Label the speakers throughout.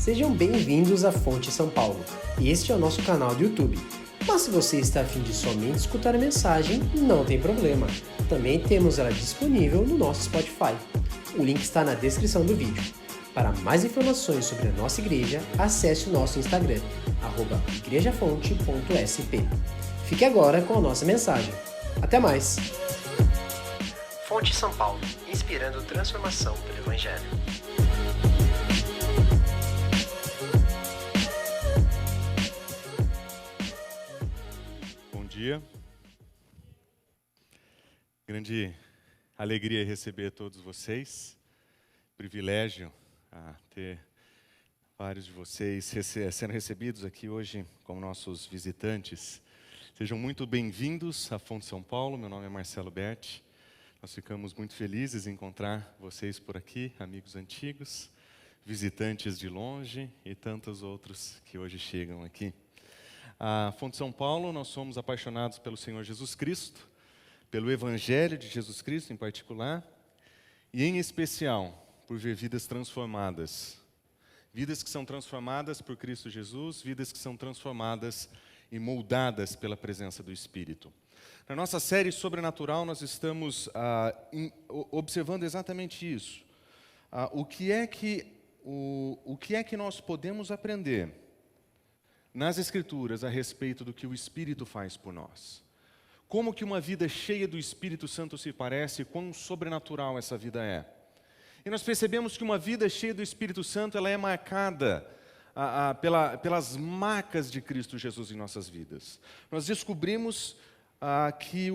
Speaker 1: Sejam bem-vindos à Fonte São Paulo. Este é o nosso canal do YouTube. Mas se você está a fim de somente escutar a mensagem, não tem problema. Também temos ela disponível no nosso Spotify. O link está na descrição do vídeo. Para mais informações sobre a nossa igreja, acesse o nosso Instagram, @igrejafonte.sp. Fique agora com a nossa mensagem. Até mais! Fonte São Paulo, inspirando transformação pelo Evangelho.
Speaker 2: Bom dia. Grande alegria receber todos vocês. Privilégio ter vários de vocês sendo recebidos aqui hoje como nossos visitantes. Sejam muito bem-vindos à Fonte São Paulo. Meu nome é Marcelo Berti. Nós ficamos muito felizes em encontrar vocês por aqui, amigos antigos, visitantes de longe e tantos outros que hoje chegam aqui. A Fonte São Paulo, nós somos apaixonados pelo Senhor Jesus Cristo, pelo Evangelho de Jesus Cristo em particular, e em especial por ver vidas transformadas. Vidas que são transformadas por Cristo Jesus, vidas que são transformadas e moldadas pela presença do Espírito. Na nossa série Sobrenatural, nós estamos observando exatamente isso. O que é que nós podemos aprender nas Escrituras a respeito do que o Espírito faz por nós? Como que uma vida cheia do Espírito Santo se parece, quão sobrenatural essa vida é? E nós percebemos que uma vida cheia do Espírito Santo, ela é marcada pelas marcas de Cristo Jesus em nossas vidas. Nós descobrimos que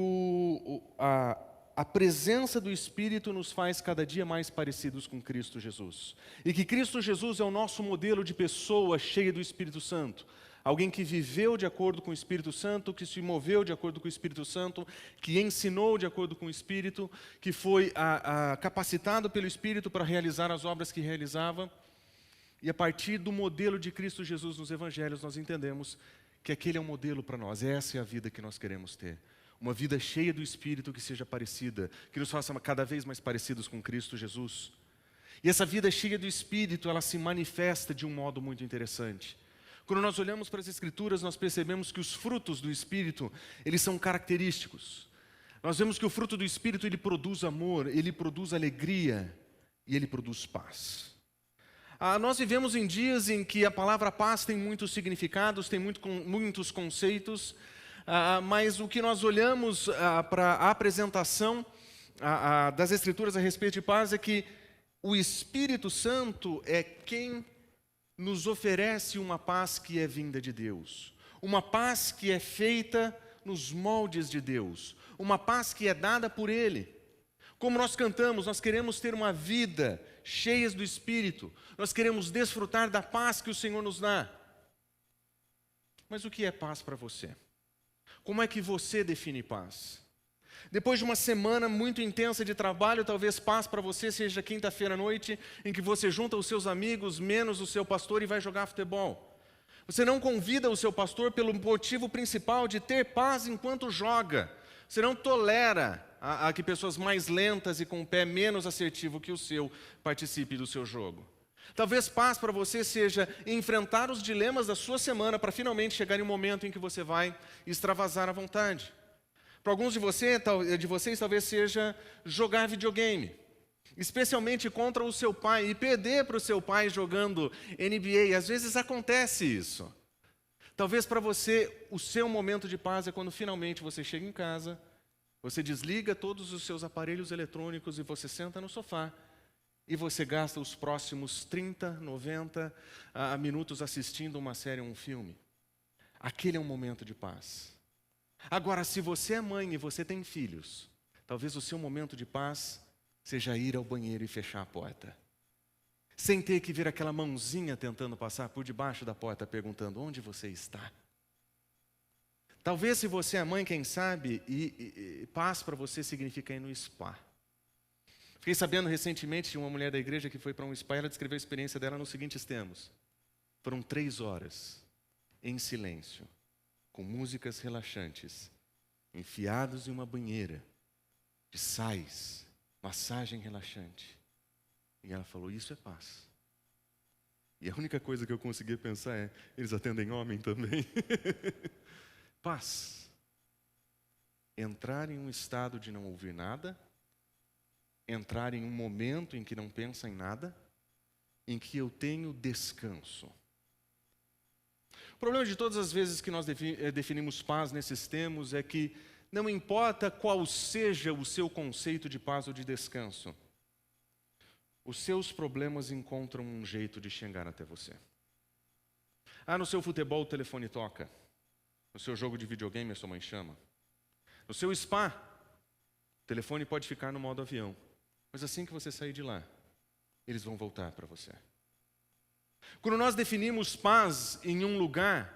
Speaker 2: a presença do Espírito nos faz cada dia mais parecidos com Cristo Jesus. E que Cristo Jesus é o nosso modelo de pessoa cheia do Espírito Santo. Alguém que viveu de acordo com o Espírito Santo, que se moveu de acordo com o Espírito Santo, que ensinou de acordo com o Espírito, que foi capacitado pelo Espírito para realizar as obras que realizava. E a partir do modelo de Cristo Jesus nos Evangelhos, nós entendemos que aquele é um modelo para nós. Essa é a vida que nós queremos ter. Uma vida cheia do Espírito que seja parecida, que nos faça cada vez mais parecidos com Cristo Jesus. E essa vida cheia do Espírito, ela se manifesta de um modo muito interessante. Quando nós olhamos para as Escrituras, nós percebemos que os frutos do Espírito, eles são característicos. Nós vemos que o fruto do Espírito, ele produz amor, ele produz alegria e ele produz paz. Nós vivemos em dias em que a palavra paz tem muitos significados, tem muitos conceitos, mas o que nós olhamos para a apresentação das Escrituras a respeito de paz é que o Espírito Santo é quem nos oferece uma paz que é vinda de Deus, uma paz que é feita nos moldes de Deus, uma paz que é dada por Ele. Como nós cantamos, nós queremos ter uma vida cheia do Espírito, nós queremos desfrutar da paz que o Senhor nos dá. Mas o que é paz para você? Como é que você define paz? Depois de uma semana muito intensa de trabalho, talvez paz para você seja quinta-feira à noite, em que você junta os seus amigos, menos o seu pastor, e vai jogar futebol. Você não convida o seu pastor pelo motivo principal de ter paz enquanto joga. Você não tolera que pessoas mais lentas e com o pé menos assertivo que o seu participem do seu jogo. Talvez paz para você seja enfrentar os dilemas da sua semana para finalmente chegar em um momento em que você vai extravasar à vontade. Para alguns de vocês, talvez seja jogar videogame, especialmente contra o seu pai, e perder para o seu pai jogando NBA. Às vezes acontece isso. Talvez para você, o seu momento de paz é quando finalmente você chega em casa, você desliga todos os seus aparelhos eletrônicos e você senta no sofá e você gasta os próximos 30, 90 minutos assistindo uma série ou um filme. Aquele é um momento de paz. Agora, se você é mãe e você tem filhos, talvez o seu momento de paz seja ir ao banheiro e fechar a porta, sem ter que ver aquela mãozinha tentando passar por debaixo da porta perguntando onde você está. Talvez se você é mãe, quem sabe, e paz para você significa ir no spa. Fiquei sabendo recentemente de uma mulher da igreja que foi para um spa e ela descreveu a experiência dela nos seguintes termos: foram 3 horas em silêncio, com músicas relaxantes, enfiados em uma banheira de sais, massagem relaxante. E ela falou: isso é paz. E a única coisa que eu conseguia pensar é, eles atendem homem também. Paz. Entrar em um estado de não ouvir nada, entrar em um momento em que não pensa em nada, em que eu tenho descanso. O problema de todas as vezes que nós definimos paz nesses termos é que não importa qual seja o seu conceito de paz ou de descanso, os seus problemas encontram um jeito de chegar até você. No seu futebol o telefone toca. No seu jogo de videogame a sua mãe chama. No seu spa, o telefone pode ficar no modo avião. Mas assim que você sair de lá, eles vão voltar para você. Quando nós definimos paz em um lugar,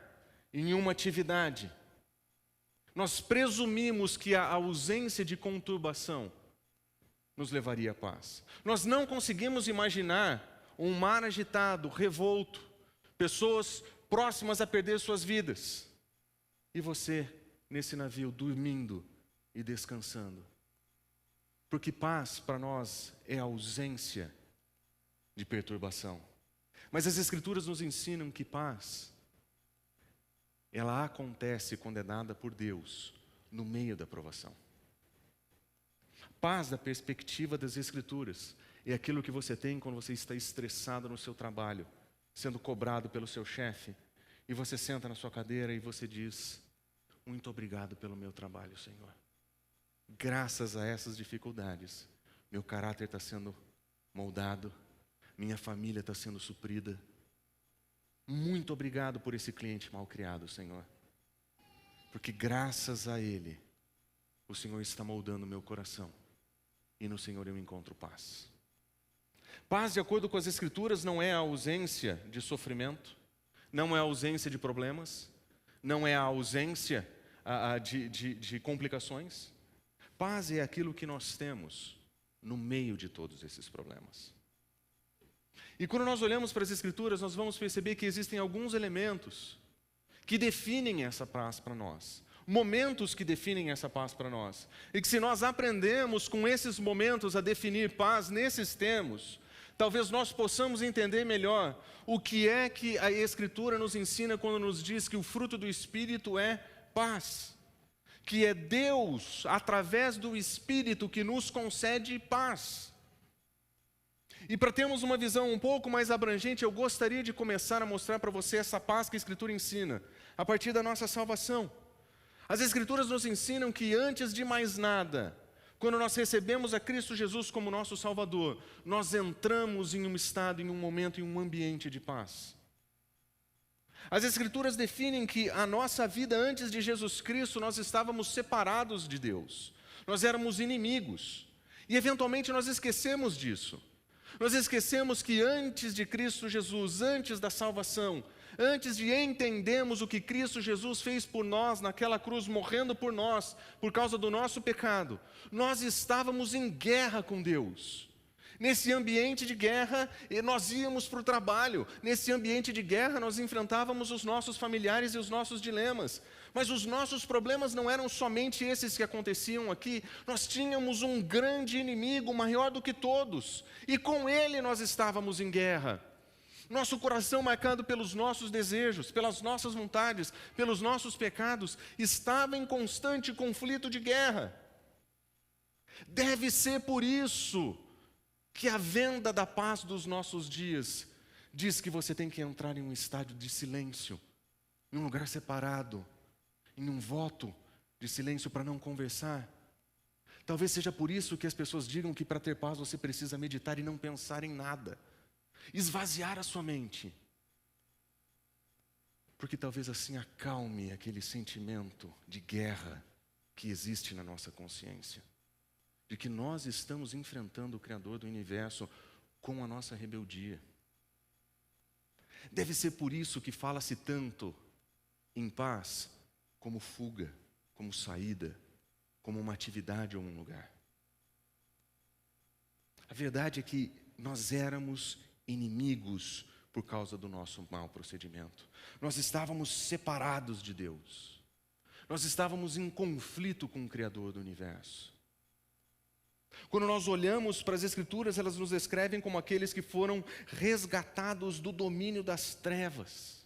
Speaker 2: em uma atividade, nós presumimos que a ausência de conturbação nos levaria à paz. Nós não conseguimos imaginar um mar agitado, revolto, pessoas próximas a perder suas vidas. E você, nesse navio, dormindo e descansando. Porque paz, para nós, é a ausência de perturbação. Mas as Escrituras nos ensinam que paz, ela acontece quando é dada por Deus, no meio da provação. Paz, da perspectiva das Escrituras, é aquilo que você tem quando você está estressado no seu trabalho, sendo cobrado pelo seu chefe, e você senta na sua cadeira e você diz, muito obrigado pelo meu trabalho, Senhor. Graças a essas dificuldades, meu caráter está sendo moldado, minha família está sendo suprida. Muito obrigado por esse cliente mal criado, Senhor. Porque graças a Ele, o Senhor está moldando o meu coração. E no Senhor eu encontro paz. Paz, de acordo com as Escrituras, não é a ausência de sofrimento, não é a ausência de problemas, não é a ausência de complicações. Paz é aquilo que nós temos no meio de todos esses problemas. E quando nós olhamos para as Escrituras, nós vamos perceber que existem alguns elementos que definem essa paz para nós. Momentos que definem essa paz para nós. E que se nós aprendemos com esses momentos a definir paz nesses termos, talvez nós possamos entender melhor o que é que a Escritura nos ensina quando nos diz que o fruto do Espírito é paz. Que é Deus, através do Espírito, que nos concede paz. E para termos uma visão um pouco mais abrangente, eu gostaria de começar a mostrar para você essa paz que a Escritura ensina, a partir da nossa salvação. As Escrituras nos ensinam que antes de mais nada, quando nós recebemos a Cristo Jesus como nosso Salvador, nós entramos em um estado, em um momento, em um ambiente de paz. As Escrituras definem que a nossa vida antes de Jesus Cristo, nós estávamos separados de Deus. Nós éramos inimigos. E eventualmente nós esquecemos disso. Nós esquecemos que antes de Cristo Jesus, antes da salvação, antes de entendermos o que Cristo Jesus fez por nós naquela cruz, morrendo por nós, por causa do nosso pecado, nós estávamos em guerra com Deus. Nesse ambiente de guerra, nós íamos para o trabalho. Nesse ambiente de guerra, nós enfrentávamos os nossos familiares e os nossos dilemas. Mas os nossos problemas não eram somente esses que aconteciam aqui. Nós tínhamos um grande inimigo, maior do que todos. E com ele nós estávamos em guerra. Nosso coração, marcado pelos nossos desejos, pelas nossas vontades, pelos nossos pecados, estava em constante conflito de guerra. Deve ser por isso que a venda da paz dos nossos dias diz que você tem que entrar em um estádio de silêncio, em um lugar separado, em um voto de silêncio para não conversar. Talvez seja por isso que as pessoas digam que para ter paz você precisa meditar e não pensar em nada, esvaziar a sua mente, porque talvez assim acalme aquele sentimento de guerra que existe na nossa consciência. De que nós estamos enfrentando o Criador do Universo com a nossa rebeldia. Deve ser por isso que fala-se tanto em paz como fuga, como saída, como uma atividade ou um lugar. A verdade é que nós éramos inimigos por causa do nosso mau procedimento. Nós estávamos separados de Deus. Nós estávamos em conflito com o Criador do Universo. Quando nós olhamos para as Escrituras, elas nos descrevem como aqueles que foram resgatados do domínio das trevas.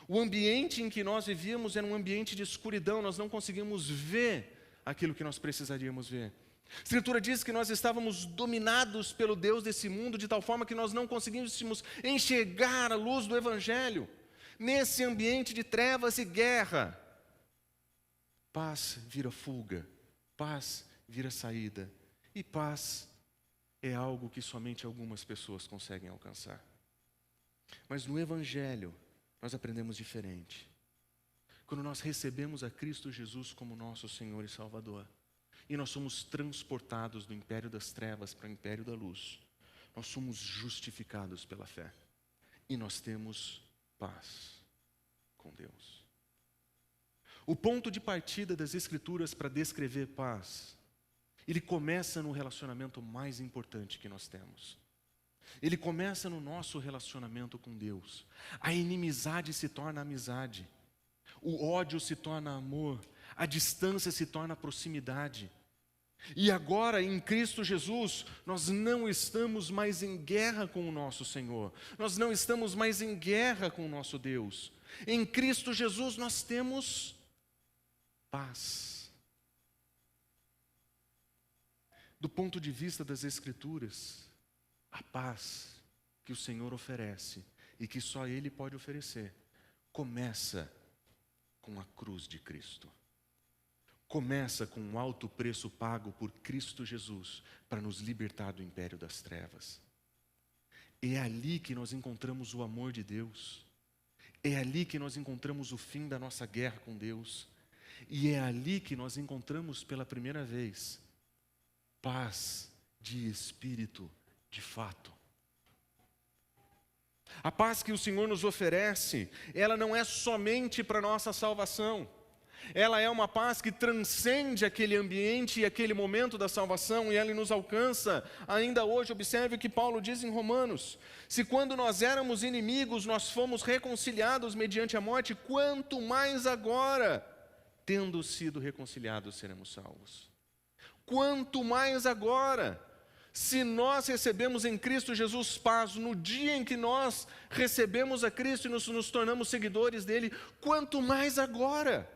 Speaker 2: O ambiente em que nós vivíamos era um ambiente de escuridão, nós não conseguíamos ver aquilo que nós precisaríamos ver. A Escritura diz que nós estávamos dominados pelo Deus desse mundo, de tal forma que nós não conseguíamos enxergar a luz do Evangelho. Nesse ambiente de trevas e guerra, paz vira fuga, paz vira saída, e paz é algo que somente algumas pessoas conseguem alcançar. Mas no Evangelho, nós aprendemos diferente. Quando nós recebemos a Cristo Jesus como nosso Senhor e Salvador, e nós somos transportados do império das trevas para o império da luz, nós somos justificados pela fé. E nós temos paz com Deus. O ponto de partida das Escrituras para descrever paz, ele começa no relacionamento mais importante que nós temos. Ele começa no nosso relacionamento com Deus. A inimizade se torna amizade. O ódio se torna amor. A distância se torna proximidade. E agora, em Cristo Jesus, nós não estamos mais em guerra com o nosso Senhor. Nós não estamos mais em guerra com o nosso Deus. Em Cristo Jesus nós temos paz. Do ponto de vista das Escrituras, a paz que o Senhor oferece e que só Ele pode oferecer, começa com a cruz de Cristo. Começa com um alto preço pago por Cristo Jesus para nos libertar do império das trevas. É ali que nós encontramos o amor de Deus. É ali que nós encontramos o fim da nossa guerra com Deus. E é ali que nós encontramos pela primeira vez paz de espírito de fato. A paz que o Senhor nos oferece, ela não é somente para a nossa salvação. Ela é uma paz que transcende aquele ambiente e aquele momento da salvação, e ela nos alcança ainda hoje. Observe o que Paulo diz em Romanos: se quando nós éramos inimigos, nós fomos reconciliados mediante a morte, quanto mais agora, tendo sido reconciliados, seremos salvos. Quanto mais agora, se nós recebemos em Cristo Jesus paz, no dia em que nós recebemos a Cristo e nos tornamos seguidores dele, quanto mais agora.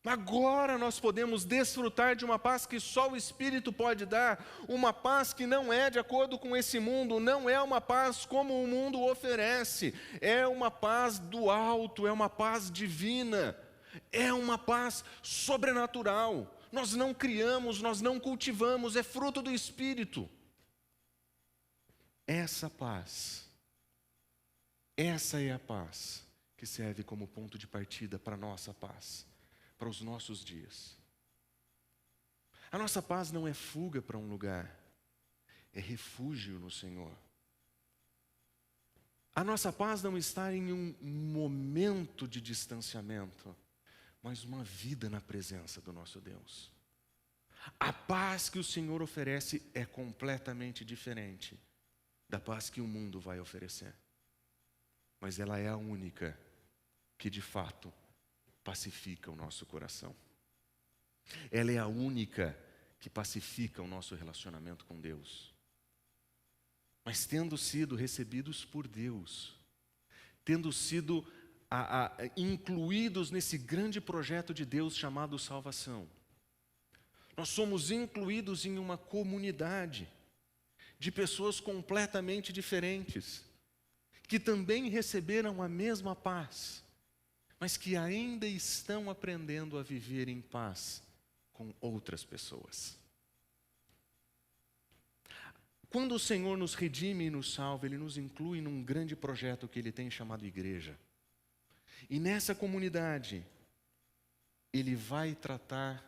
Speaker 2: Agora nós podemos desfrutar de uma paz que só o Espírito pode dar, uma paz que não é de acordo com esse mundo, não é uma paz como o mundo oferece, é uma paz do alto, é uma paz divina, é uma paz sobrenatural. Nós não criamos, nós não cultivamos, é fruto do Espírito. Essa paz, essa é a paz que serve como ponto de partida para a nossa paz, para os nossos dias. A nossa paz não é fuga para um lugar, é refúgio no Senhor. A nossa paz não está em um momento de distanciamento, mas uma vida na presença do nosso Deus. A paz que o Senhor oferece é completamente diferente da paz que o mundo vai oferecer. Mas ela é a única que de fato pacifica o nosso coração. Ela é a única que pacifica o nosso relacionamento com Deus. Mas tendo sido recebidos por Deus, tendo sido incluídos nesse grande projeto de Deus chamado salvação, nós somos incluídos em uma comunidade de pessoas completamente diferentes, que também receberam a mesma paz, mas que ainda estão aprendendo a viver em paz com outras pessoas. Quando o Senhor nos redime e nos salva, Ele nos inclui num grande projeto que Ele tem chamado igreja. E nessa comunidade, Ele vai tratar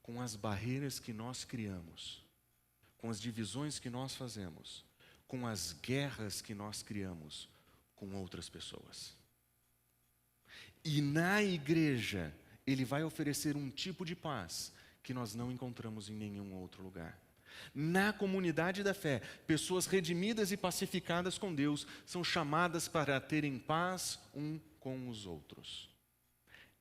Speaker 2: com as barreiras que nós criamos, com as divisões que nós fazemos, com as guerras que nós criamos com outras pessoas. E na igreja, Ele vai oferecer um tipo de paz que nós não encontramos em nenhum outro lugar. Na comunidade da fé, pessoas redimidas e pacificadas com Deus são chamadas para terem paz um com os outros.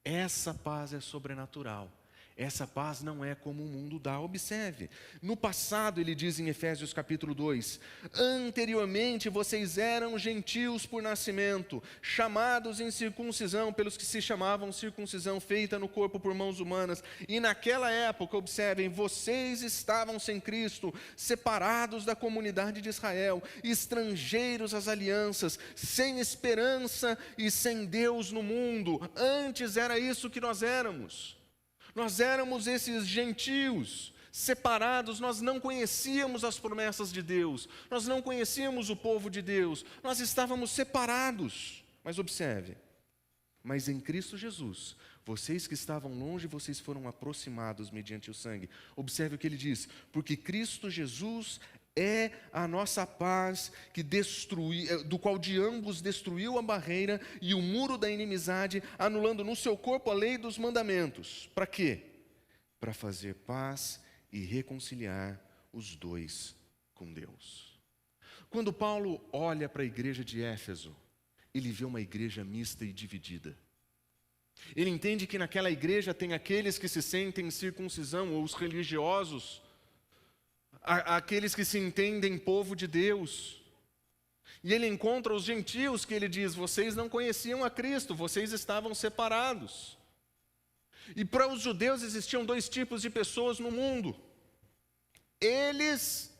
Speaker 2: Essa paz é sobrenatural. Essa paz não é como o mundo dá. Observe, no passado ele diz em Efésios capítulo 2, anteriormente vocês eram gentios por nascimento, chamados em circuncisão pelos que se chamavam circuncisão feita no corpo por mãos humanas. E naquela época, observem, vocês estavam sem Cristo, separados da comunidade de Israel, estrangeiros às alianças, sem esperança e sem Deus no mundo. Antes era isso que nós éramos. Nós éramos esses gentios, separados, nós não conhecíamos as promessas de Deus, nós não conhecíamos o povo de Deus, nós estávamos separados. Mas observe, mas em Cristo Jesus, vocês que estavam longe, vocês foram aproximados mediante o sangue. Observe o que ele diz, porque Cristo Jesus é a nossa paz, do qual de ambos destruiu a barreira e o muro da inimizade, anulando no seu corpo a lei dos mandamentos. Para quê? Para fazer paz e reconciliar os dois com Deus. Quando Paulo olha para a igreja de Éfeso, ele vê uma igreja mista e dividida. Ele entende que naquela igreja tem aqueles que se sentem circuncisão, ou os religiosos, aqueles que se entendem povo de Deus. E ele encontra os gentios que ele diz, vocês não conheciam a Cristo, vocês estavam separados. E para os judeus existiam dois tipos de pessoas no mundo. Eles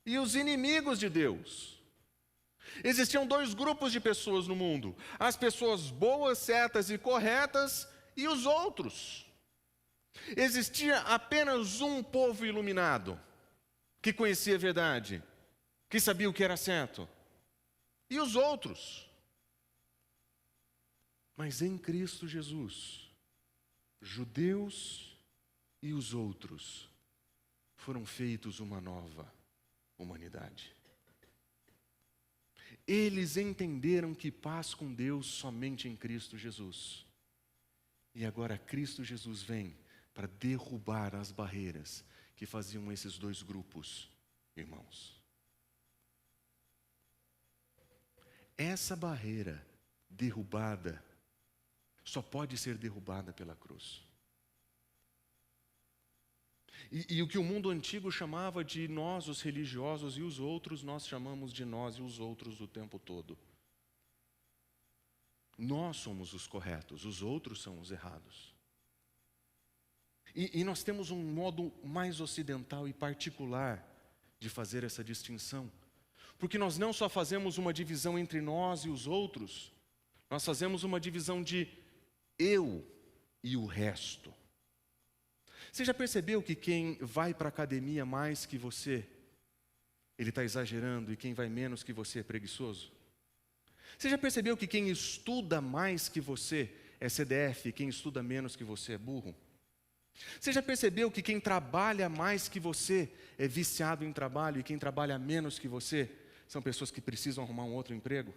Speaker 2: e os inimigos de Deus. Existiam dois grupos de pessoas no mundo. As pessoas boas, certas e corretas e os outros. Existia apenas um povo iluminado, que conhecia a verdade, que sabia o que era certo, e os outros. Mas em Cristo Jesus, judeus e os outros foram feitos uma nova humanidade. Eles entenderam que paz com Deus somente em Cristo Jesus. E agora Cristo Jesus vem para derrubar as barreiras que faziam esses dois grupos, irmãos. Essa barreira derrubada só pode ser derrubada pela cruz. E o que o mundo antigo chamava de nós, os religiosos, e os outros, nós chamamos de nós e os outros o tempo todo. Nós somos os corretos, os outros são os errados. E nós temos um modo mais ocidental e particular de fazer essa distinção. Porque nós não só fazemos uma divisão entre nós e os outros, nós fazemos uma divisão de eu e o resto. Você já percebeu que quem vai para a academia mais que você, ele está exagerando, e quem vai menos que você é preguiçoso? Você já percebeu que quem estuda mais que você é CDF, e quem estuda menos que você é burro? Você já percebeu que quem trabalha mais que você é viciado em trabalho, e quem trabalha menos que você são pessoas que precisam arrumar um outro emprego?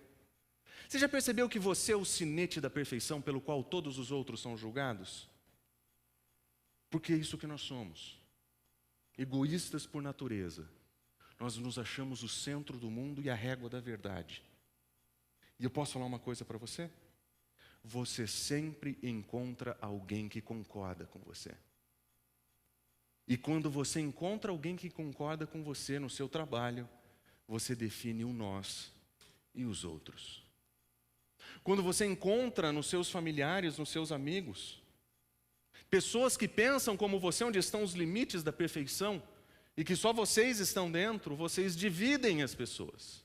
Speaker 2: Você já percebeu que você é o sinete da perfeição pelo qual todos os outros são julgados? Porque é isso que nós somos. Egoístas por natureza. Nós nos achamos o centro do mundo e a régua da verdade. E eu posso falar uma coisa para você? Você sempre encontra alguém que concorda com você. E quando você encontra alguém que concorda com você no seu trabalho, você define o nós e os outros. Quando você encontra nos seus familiares, nos seus amigos, pessoas que pensam como você, onde estão os limites da perfeição, e que só vocês estão dentro, vocês dividem as pessoas.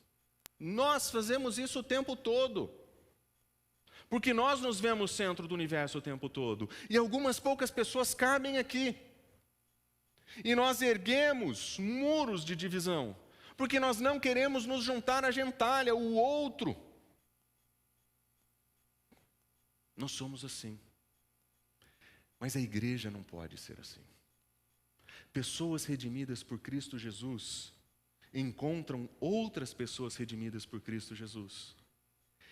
Speaker 2: Nós fazemos isso o tempo todo. Porque nós nos vemos centro do universo o tempo todo. E algumas poucas pessoas cabem aqui. E nós erguemos muros de divisão. Porque nós não queremos nos juntar à gentalha, o outro. Nós somos assim. Mas a igreja não pode ser assim. Pessoas redimidas por Cristo Jesus encontram outras pessoas redimidas por Cristo Jesus.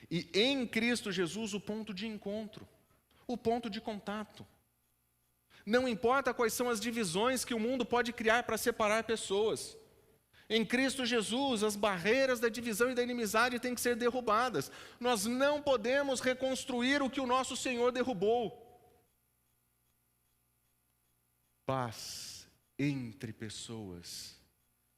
Speaker 2: E em Cristo Jesus o ponto de encontro, o ponto de contato. Não importa quais são as divisões que o mundo pode criar para separar pessoas. Em Cristo Jesus, as barreiras da divisão e da inimizade têm que ser derrubadas. Nós não podemos reconstruir o que o nosso Senhor derrubou. paz entre pessoas,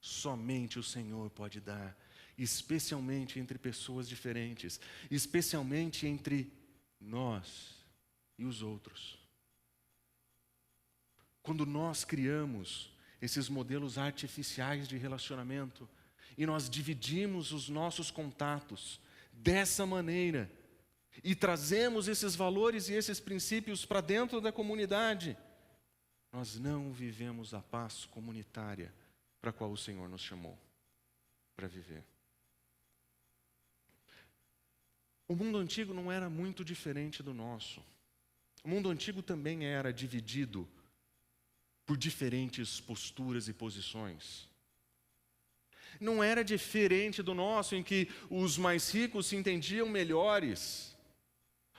Speaker 2: somente o Senhor pode dar, especialmente entre pessoas diferentes, especialmente entre nós e os outros. Quando nós criamos esses modelos artificiais de relacionamento e nós dividimos os nossos contatos dessa maneira e trazemos esses valores e esses princípios para dentro da comunidade, nós não vivemos a paz comunitária para a qual o Senhor nos chamou para viver. O mundo antigo não era muito diferente do nosso. O mundo antigo também era dividido por diferentes posturas e posições. Não era diferente do nosso, em que os mais ricos se entendiam melhores,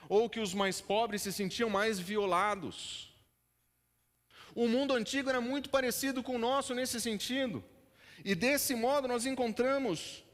Speaker 2: ou que os mais pobres se sentiam mais violados. O mundo antigo era muito parecido com o nosso nesse sentido. E desse modo nós encontramos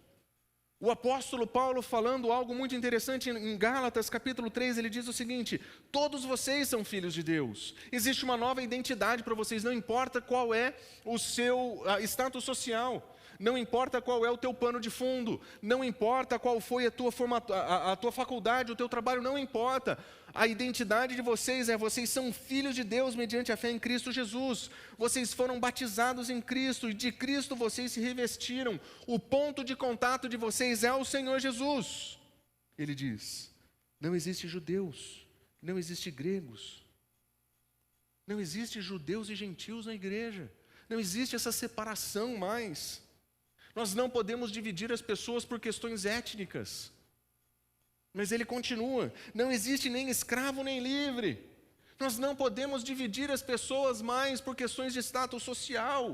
Speaker 2: o apóstolo Paulo falando algo muito interessante em Gálatas, capítulo 3, ele diz o seguinte: todos vocês são filhos de Deus. Existe uma nova identidade para vocês, não importa qual é o seu status social, não importa qual é o teu pano de fundo, não importa qual foi a tua faculdade, o teu trabalho, não importa. A identidade de vocês vocês são filhos de Deus mediante a fé em Cristo Jesus. Vocês foram batizados em Cristo e de Cristo vocês se revestiram. O ponto de contato de vocês é o Senhor Jesus. Ele diz: não existe judeus, não existe gregos, não existe judeus e gentios na igreja. Não existe essa separação mais. Nós não podemos dividir as pessoas por questões étnicas. Mas ele continua: não existe nem escravo nem livre. Nós não podemos dividir as pessoas mais por questões de status social.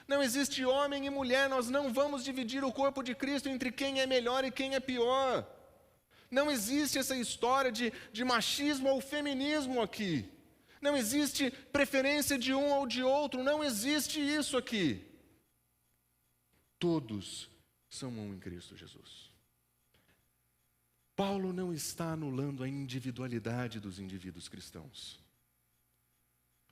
Speaker 2: Não existe homem e mulher, nós não vamos dividir o corpo de Cristo entre quem é melhor e quem é pior. Não existe essa história de machismo ou feminismo aqui. Não existe preferência de um ou de outro, não existe isso aqui. Todos são um em Cristo Jesus. Paulo não está anulando a individualidade dos indivíduos cristãos.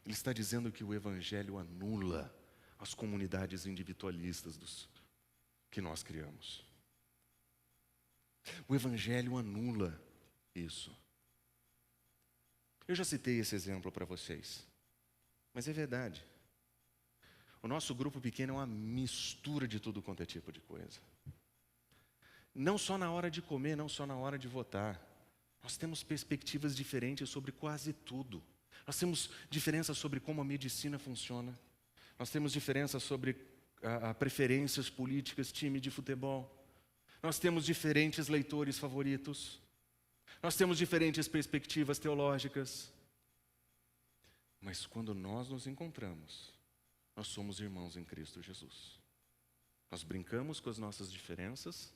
Speaker 2: Ele está dizendo que o Evangelho anula as comunidades individualistas que nós criamos. O Evangelho anula isso. Eu já citei esse exemplo para vocês, mas é verdade. O nosso grupo pequeno é uma mistura de tudo quanto é tipo de coisa. Não só na hora de comer, não só na hora de votar. Nós temos perspectivas diferentes sobre quase tudo. Nós temos diferenças sobre como a medicina funciona. Nós temos diferenças sobre preferências políticas, time de futebol. Nós temos diferentes leitores favoritos. Nós temos diferentes perspectivas teológicas. Mas quando nós nos encontramos, nós somos irmãos em Cristo Jesus. Nós brincamos com as nossas diferenças,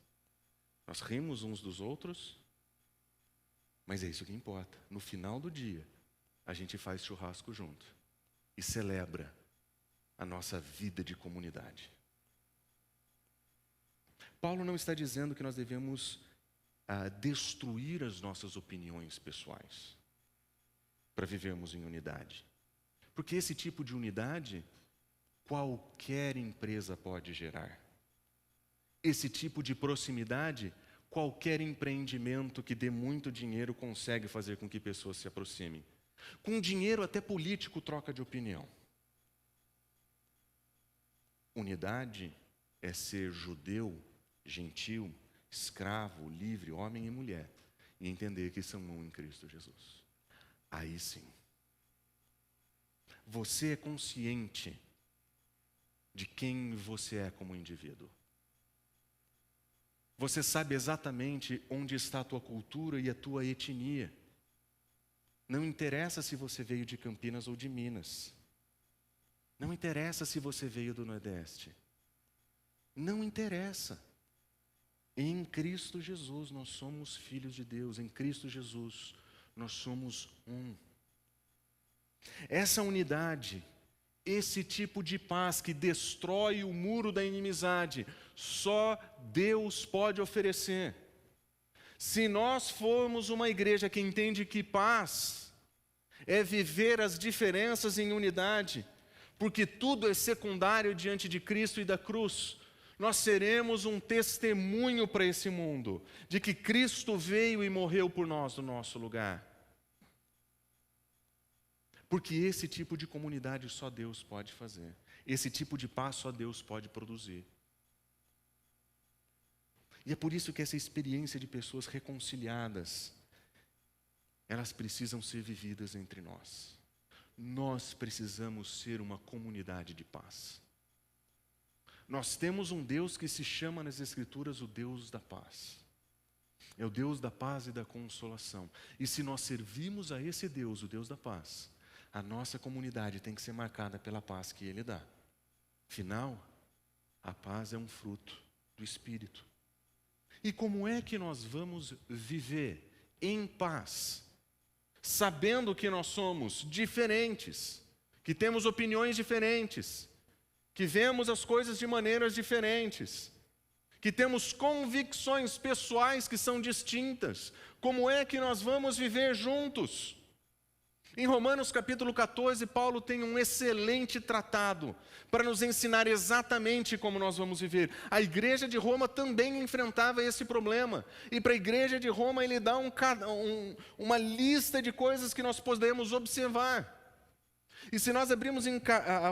Speaker 2: nós rimos uns dos outros, mas é isso que importa. No final do dia, a gente faz churrasco junto e celebra a nossa vida de comunidade. Paulo não está dizendo que nós devemos destruir as nossas opiniões pessoais para vivermos em unidade. Porque esse tipo de unidade, qualquer empresa pode gerar. Esse tipo de proximidade, qualquer empreendimento que dê muito dinheiro consegue fazer com que pessoas se aproximem. Com dinheiro, até político troca de opinião. Unidade é ser judeu, gentil, escravo, livre, homem e mulher, e entender que são um em Cristo Jesus. Aí sim. Você é consciente de quem você é como indivíduo. Você sabe exatamente onde está a tua cultura e a tua etnia. Não interessa se você veio de Campinas ou de Minas. Não interessa se você veio do Nordeste. Não interessa. Em Cristo Jesus nós somos filhos de Deus. Em Cristo Jesus nós somos um. Essa unidade, esse tipo de paz que destrói o muro da inimizade, só Deus pode oferecer. Se nós formos uma igreja que entende que paz é viver as diferenças em unidade, porque tudo é secundário diante de Cristo e da cruz. Nós seremos um testemunho para esse mundo, de que Cristo veio e morreu por nós no nosso lugar. Porque esse tipo de comunidade só Deus pode fazer. Esse tipo de paz só Deus pode produzir. E é por isso que essa experiência de pessoas reconciliadas, elas precisam ser vividas entre nós. Nós precisamos ser uma comunidade de paz. Nós temos um Deus que se chama nas Escrituras o Deus da paz. É o Deus da paz e da consolação. E se nós servimos a esse Deus, o Deus da paz, a nossa comunidade tem que ser marcada pela paz que Ele dá. Afinal, a paz é um fruto do Espírito. E como é que nós vamos viver em paz, sabendo que nós somos diferentes, que temos opiniões diferentes, que vemos as coisas de maneiras diferentes, que temos convicções pessoais que são distintas? Como é que nós vamos viver juntos? Em Romanos capítulo 14, Paulo tem um excelente tratado para nos ensinar exatamente como nós vamos viver. A igreja de Roma também enfrentava esse problema. E para a igreja de Roma ele dá uma lista de coisas que nós podemos observar. E se nós abrirmos em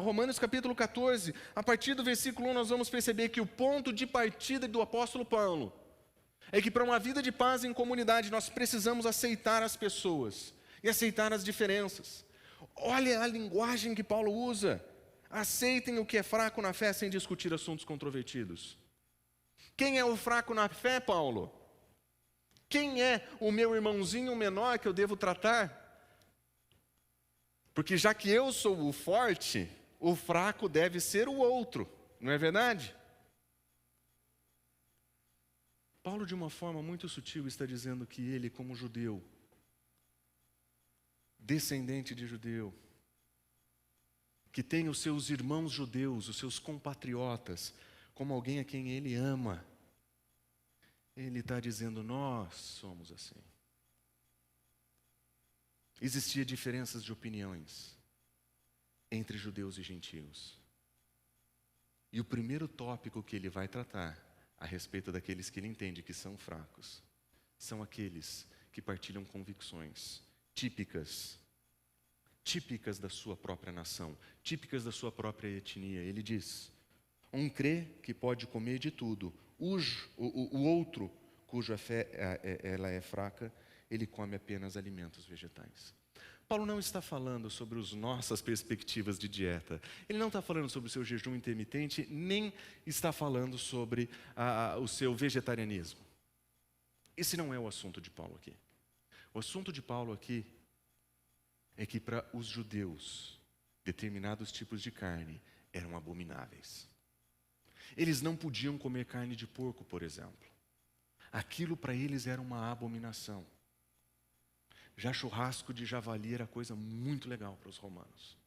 Speaker 2: Romanos capítulo 14, a partir do versículo 1, nós vamos perceber que o ponto de partida do apóstolo Paulo é que para uma vida de paz em comunidade nós precisamos aceitar as pessoas e aceitar as diferenças. Olha a linguagem que Paulo usa. Aceitem o que é fraco na fé sem discutir assuntos controvertidos. Quem é o fraco na fé, Paulo? Quem é o meu irmãozinho menor que eu devo tratar? Porque já que eu sou o forte, o fraco deve ser o outro, não é verdade? Paulo, de uma forma muito sutil, está dizendo que ele, como judeu, descendente de judeu, que tem os seus irmãos judeus, os seus compatriotas, como alguém a quem ele ama, ele está dizendo, nós somos assim. Existia diferenças de opiniões entre judeus e gentios. E o primeiro tópico que ele vai tratar a respeito daqueles que ele entende que são fracos, são aqueles que partilham convicções típicas da sua própria nação, típicas da sua própria etnia. Ele diz, um crê que pode comer de tudo, o outro, cuja fé ela é fraca, ele come apenas alimentos vegetais. Paulo não está falando sobre as nossas perspectivas de dieta. Ele não está falando sobre o seu jejum intermitente, nem está falando sobre o seu vegetarianismo. Esse não é o assunto de Paulo aqui. O assunto de Paulo aqui é que para os judeus, determinados tipos de carne eram abomináveis. Eles não podiam comer carne de porco, por exemplo. Aquilo para eles era uma abominação. Já churrasco de javali era coisa muito legal para os romanos.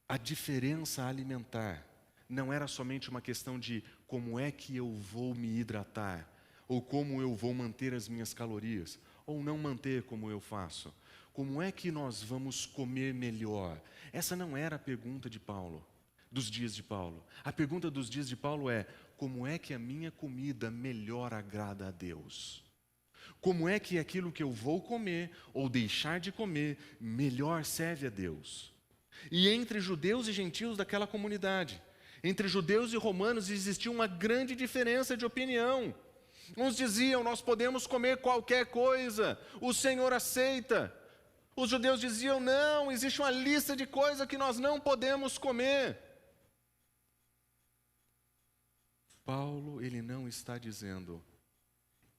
Speaker 2: A diferença alimentar não era somente uma questão de como é que eu vou me hidratar, ou como eu vou manter as minhas calorias, ou não manter como eu faço. Como é que nós vamos comer melhor? Essa não era a pergunta de Paulo, dos dias de Paulo. A pergunta dos dias de Paulo é, como é que a minha comida melhor agrada a Deus? Como é que aquilo que eu vou comer ou deixar de comer melhor serve a Deus? E entre judeus e gentios daquela comunidade, entre judeus e romanos, existia uma grande diferença de opinião. Uns diziam, nós podemos comer qualquer coisa, o Senhor aceita. Os judeus diziam, não, existe uma lista de coisas que nós não podemos comer. Paulo, ele não está dizendo,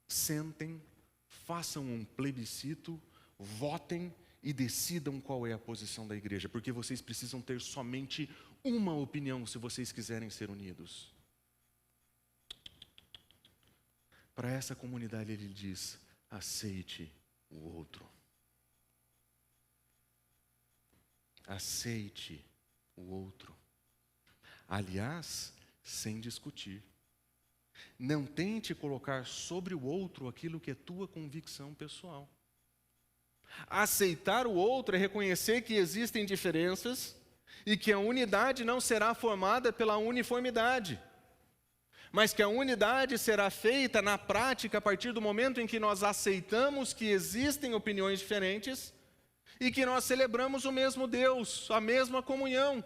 Speaker 2: sentem, façam um plebiscito, votem e decidam qual é a posição da igreja, porque vocês precisam ter somente uma opinião se vocês quiserem ser unidos. Para essa comunidade ele diz, aceite o outro. Aceite o outro. Aliás, sem discutir. Não tente colocar sobre o outro aquilo que é tua convicção pessoal. Aceitar o outro é reconhecer que existem diferenças e que a unidade não será formada pela uniformidade, mas que a unidade será feita na prática a partir do momento em que nós aceitamos que existem opiniões diferentes e que nós celebramos o mesmo Deus, a mesma comunhão.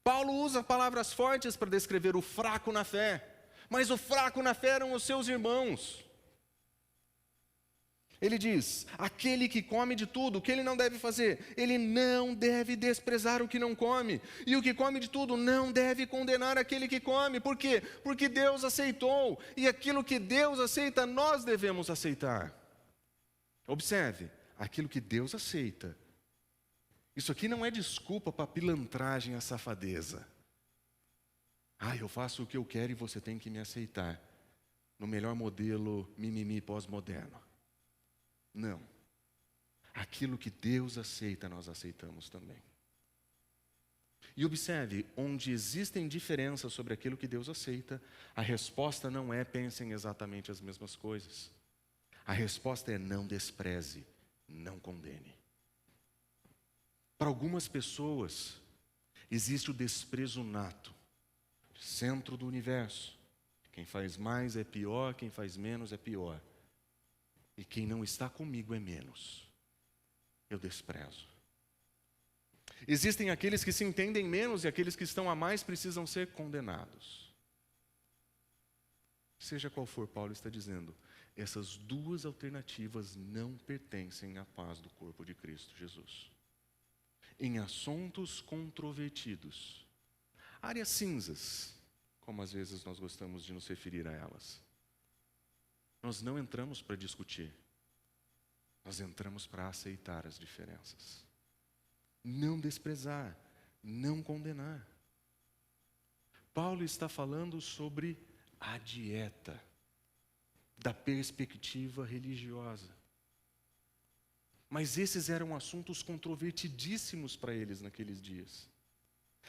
Speaker 2: Paulo usa palavras fortes para descrever o fraco na fé, mas o fraco na fé eram os seus irmãos. Ele diz: aquele que come de tudo, o que ele não deve fazer? Ele não deve desprezar o que não come. E o que come de tudo não deve condenar aquele que come. Por quê? Porque Deus aceitou. E aquilo que Deus aceita, nós devemos aceitar. Observe, aquilo que Deus aceita. Isso aqui não é desculpa para pilantragem, a safadeza. Eu faço o que eu quero e você tem que me aceitar. No melhor modelo mimimi pós-moderno. Não. Aquilo que Deus aceita, nós aceitamos também. E observe, onde existem diferenças sobre aquilo que Deus aceita, a resposta não é pensem exatamente as mesmas coisas. A resposta é não despreze, não condene. Para algumas pessoas, existe o desprezo nato, centro do universo. Quem faz mais é pior, quem faz menos é pior. E quem não está comigo é menos. Eu desprezo. Existem aqueles que se entendem menos e aqueles que estão a mais precisam ser condenados. Seja qual for, Paulo está dizendo, essas duas alternativas não pertencem à paz do corpo de Cristo Jesus. Em assuntos controvertidos, áreas cinzas, como às vezes nós gostamos de nos referir a elas, nós não entramos para discutir, nós entramos para aceitar as diferenças. Não desprezar, não condenar. Paulo está falando sobre a dieta da perspectiva religiosa. Mas esses eram assuntos controvertidíssimos para eles naqueles dias.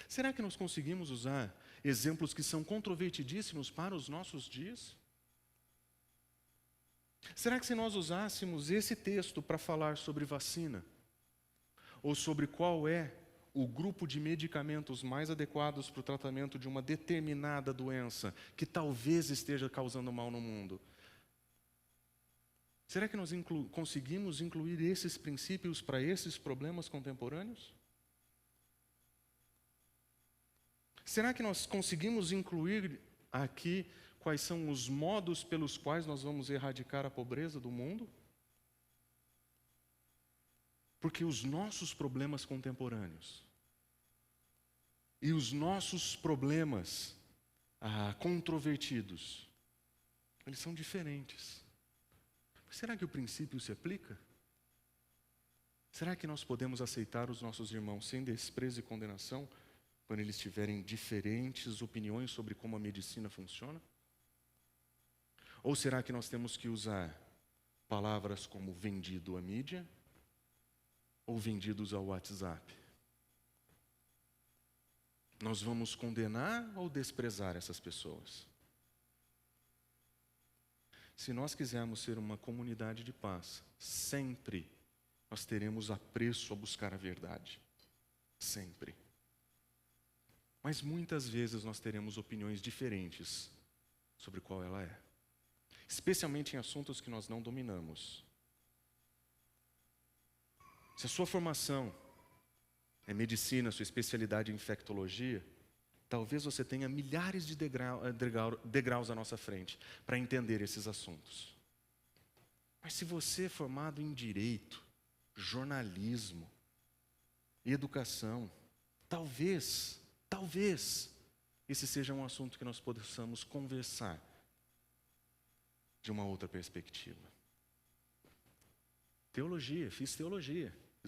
Speaker 2: Será que nós conseguimos usar exemplos que são controvertidíssimos para os nossos dias? Será que se nós usássemos esse texto para falar sobre vacina, ou sobre qual é o grupo de medicamentos mais adequados para o tratamento de uma determinada doença que talvez esteja causando mal no mundo, será que nós conseguimos incluir esses princípios para esses problemas contemporâneos? Será que nós conseguimos incluir aqui quais são os modos pelos quais nós vamos erradicar a pobreza do mundo? Porque os nossos problemas contemporâneos e os nossos problemas controvertidos, eles são diferentes. Será que o princípio se aplica? Será que nós podemos aceitar os nossos irmãos sem desprezo e condenação quando eles tiverem diferentes opiniões sobre como a medicina funciona? Ou será que nós temos que usar palavras como vendido à mídia ou vendidos ao WhatsApp? Nós vamos condenar ou desprezar essas pessoas? Se nós quisermos ser uma comunidade de paz, sempre nós teremos apreço a buscar a verdade. Sempre. Mas muitas vezes nós teremos opiniões diferentes sobre qual ela é. Especialmente em assuntos que nós não dominamos. Se a sua formação é medicina, sua especialidade é infectologia, talvez você tenha milhares de degraus à nossa frente para entender esses assuntos. Mas se você é formado em direito, jornalismo e educação, talvez esse seja um assunto que nós possamos conversar de uma outra perspectiva. Teologia, fiz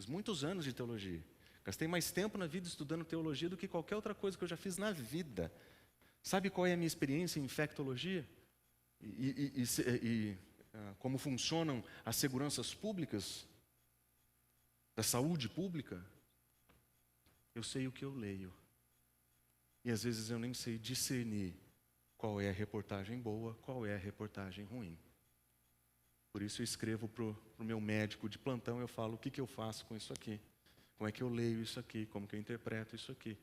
Speaker 2: muitos anos de teologia. Gastei mais tempo na vida estudando teologia do que qualquer outra coisa que eu já fiz na vida. Sabe qual é a minha experiência em infectologia? E como funcionam as seguranças públicas, da saúde pública? Eu sei o que eu leio. E às vezes eu nem sei discernir qual é a reportagem boa, qual é a reportagem ruim. Por isso eu escrevo para o meu médico de plantão, eu falo, o que eu faço com isso aqui? Como é que eu leio isso aqui? Como que eu interpreto isso aqui?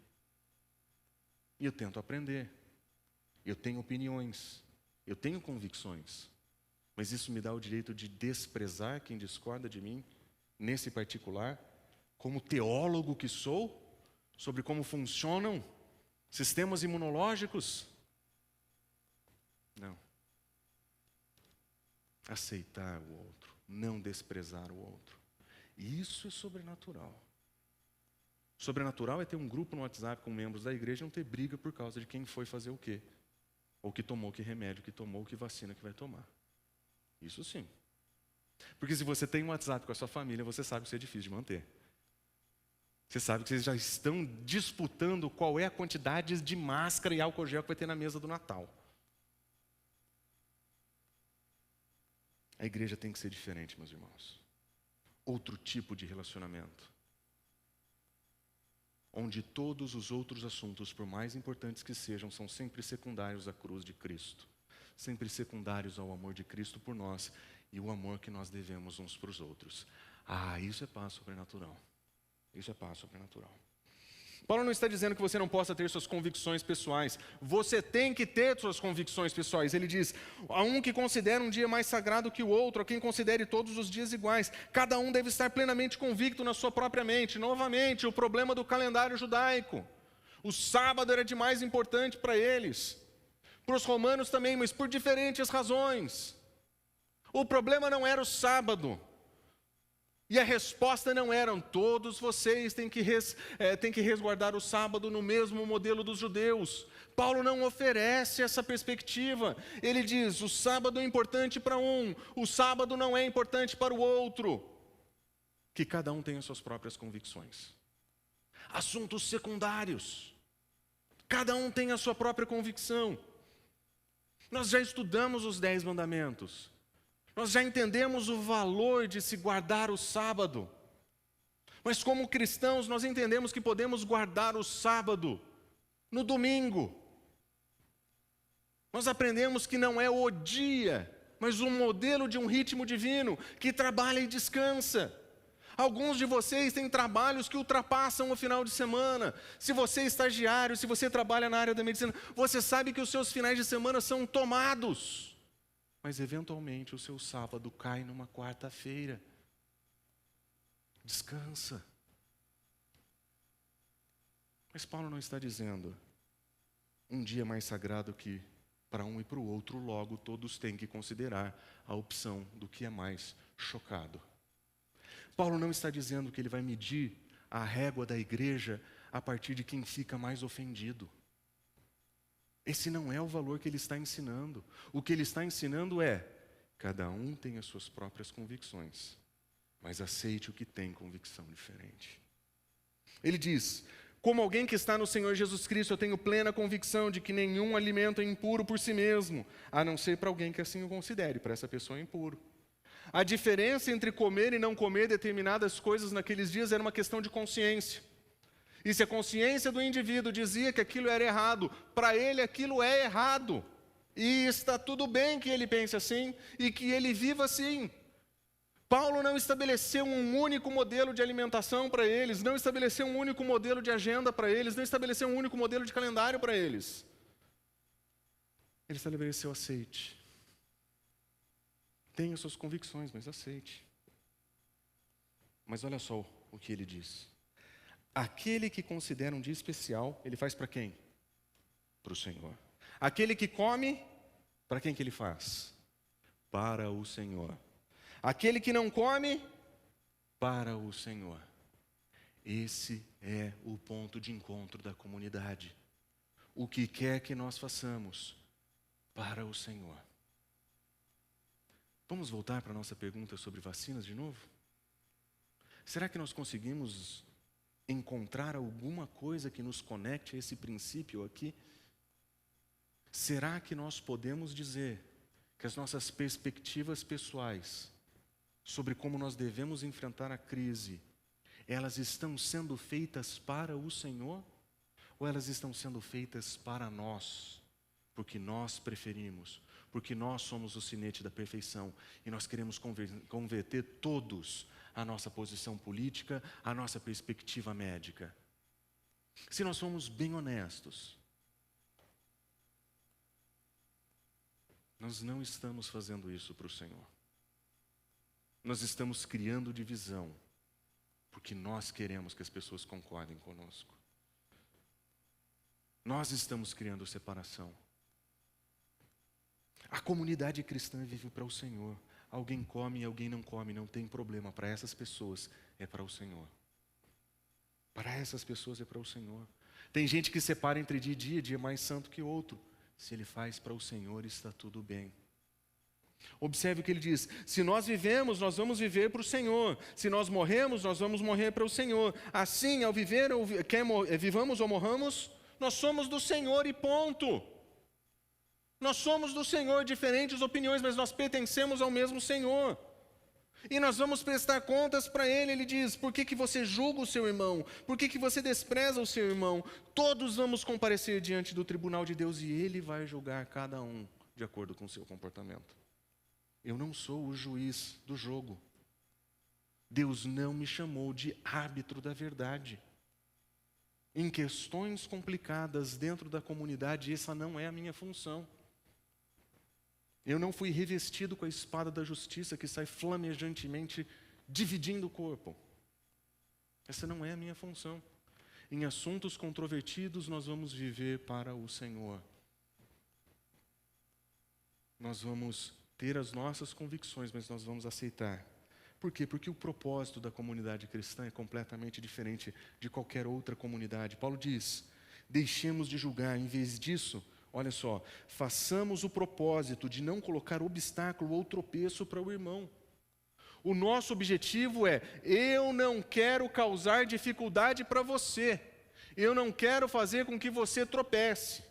Speaker 2: E eu tento aprender. Eu tenho opiniões. Eu tenho convicções. Mas isso me dá o direito de desprezar quem discorda de mim, nesse particular, como teólogo que sou, sobre como funcionam sistemas imunológicos? Não. Aceitar o outro, não desprezar o outro. E isso é sobrenatural. Sobrenatural é ter um grupo no WhatsApp com membros da igreja e não ter briga por causa de quem foi fazer o quê. Ou que tomou que remédio, que tomou que vacina que vai tomar. Isso sim. Porque se você tem um WhatsApp com a sua família, você sabe que isso é difícil de manter. Você sabe que vocês já estão disputando qual é a quantidade de máscara e álcool gel que vai ter na mesa do Natal. A igreja tem que ser diferente, meus irmãos. Outro tipo de relacionamento. Onde todos os outros assuntos, por mais importantes que sejam, são sempre secundários à cruz de Cristo. Sempre secundários ao amor de Cristo por nós e o amor que nós devemos uns para os outros. Isso é paz sobrenatural. Isso é paz sobrenatural. Paulo não está dizendo que você não possa ter suas convicções pessoais. Você tem que ter suas convicções pessoais. Ele diz, há um que considera um dia mais sagrado que o outro, a quem considere todos os dias iguais. Cada um deve estar plenamente convicto na sua própria mente. Novamente, o problema do calendário judaico. O sábado era de mais importante para eles. Para os romanos também, mas por diferentes razões. O problema não era o sábado. E a resposta não era, todos vocês têm que resguardar o sábado no mesmo modelo dos judeus. Paulo não oferece essa perspectiva. Ele diz, o sábado é importante para um, o sábado não é importante para o outro. Que cada um tenha suas próprias convicções. Assuntos secundários. Cada um tem a sua própria convicção. Nós já estudamos os 10 mandamentos. Nós já entendemos o valor de se guardar o sábado. Mas como cristãos, nós entendemos que podemos guardar o sábado no domingo. Nós aprendemos que não é o dia, mas um modelo de um ritmo divino que trabalha e descansa. Alguns de vocês têm trabalhos que ultrapassam o final de semana. Se você é estagiário, se você trabalha na área da medicina, você sabe que os seus finais de semana são tomados. Mas eventualmente o seu sábado cai numa quarta-feira. Descansa. Mas Paulo não está dizendo um dia mais sagrado que para um e para o outro, logo todos têm que considerar a opção do que é mais chocado. Paulo não está dizendo que ele vai medir a régua da igreja a partir de quem fica mais ofendido. Esse não é o valor que ele está ensinando. O que ele está ensinando é, cada um tem as suas próprias convicções, mas aceite o que tem convicção diferente. Ele diz, como alguém que está no Senhor Jesus Cristo, eu tenho plena convicção de que nenhum alimento é impuro por si mesmo, a não ser para alguém que assim o considere, para essa pessoa é impuro. A diferença entre comer e não comer determinadas coisas naqueles dias era uma questão de consciência. E se a consciência do indivíduo dizia que aquilo era errado, para ele aquilo é errado. E está tudo bem que ele pense assim e que ele viva assim. Paulo não estabeleceu um único modelo de alimentação para eles, não estabeleceu um único modelo de agenda para eles, não estabeleceu um único modelo de calendário para eles. Ele estabeleceu aceite. Tenha suas convicções, mas aceite. Mas olha só o que ele diz. Aquele que considera um dia especial, ele faz para quem? Para o Senhor. Aquele que come, para quem que ele faz? Para o Senhor. Aquele que não come, para o Senhor. Esse é o ponto de encontro da comunidade. O que quer que nós façamos, para o Senhor. Vamos voltar para a nossa pergunta sobre vacinas de novo? Será que nós conseguimos encontrar alguma coisa que nos conecte a esse princípio aqui? Será que nós podemos dizer que as nossas perspectivas pessoais sobre como nós devemos enfrentar a crise, elas estão sendo feitas para o Senhor? Ou elas estão sendo feitas para nós? Porque nós preferimos, porque nós somos o sinete da perfeição e nós queremos converter todos à nossa posição política, à nossa perspectiva médica. Se nós somos bem honestos, nós não estamos fazendo isso para o Senhor. Nós estamos criando divisão, porque nós queremos que as pessoas concordem conosco. Nós estamos criando separação. A comunidade cristã vive para o Senhor. Alguém come e alguém não come, não tem problema. Para essas pessoas é para o Senhor. Para essas pessoas é para o Senhor. Tem gente que separa entre dia é mais santo que outro. Se ele faz para o Senhor, está tudo bem. Observe o que ele diz: se nós vivemos, nós vamos viver para o Senhor. Se nós morremos, nós vamos morrer para o Senhor. Assim, ao viver, quer vivamos ou morramos, nós somos do Senhor e ponto. Nós somos do Senhor, diferentes opiniões, mas nós pertencemos ao mesmo Senhor. E nós vamos prestar contas para Ele. Ele diz: por que você julga o seu irmão? Por que você despreza o seu irmão? Todos vamos comparecer diante do tribunal de Deus e Ele vai julgar cada um de acordo com o seu comportamento. Eu não sou o juiz do jogo. Deus não me chamou de árbitro da verdade. Em questões complicadas dentro da comunidade, essa não é a minha função. Eu não fui revestido com a espada da justiça que sai flamejantemente dividindo o corpo. Essa não é a minha função. Em assuntos controvertidos, nós vamos viver para o Senhor. Nós vamos ter as nossas convicções, mas nós vamos aceitar. Por quê? Porque o propósito da comunidade cristã é completamente diferente de qualquer outra comunidade. Paulo diz: deixemos de julgar, em vez disso, olha só, façamos o propósito de não colocar obstáculo ou tropeço para o irmão. O nosso objetivo é: eu não quero causar dificuldade para você, eu não quero fazer com que você tropece.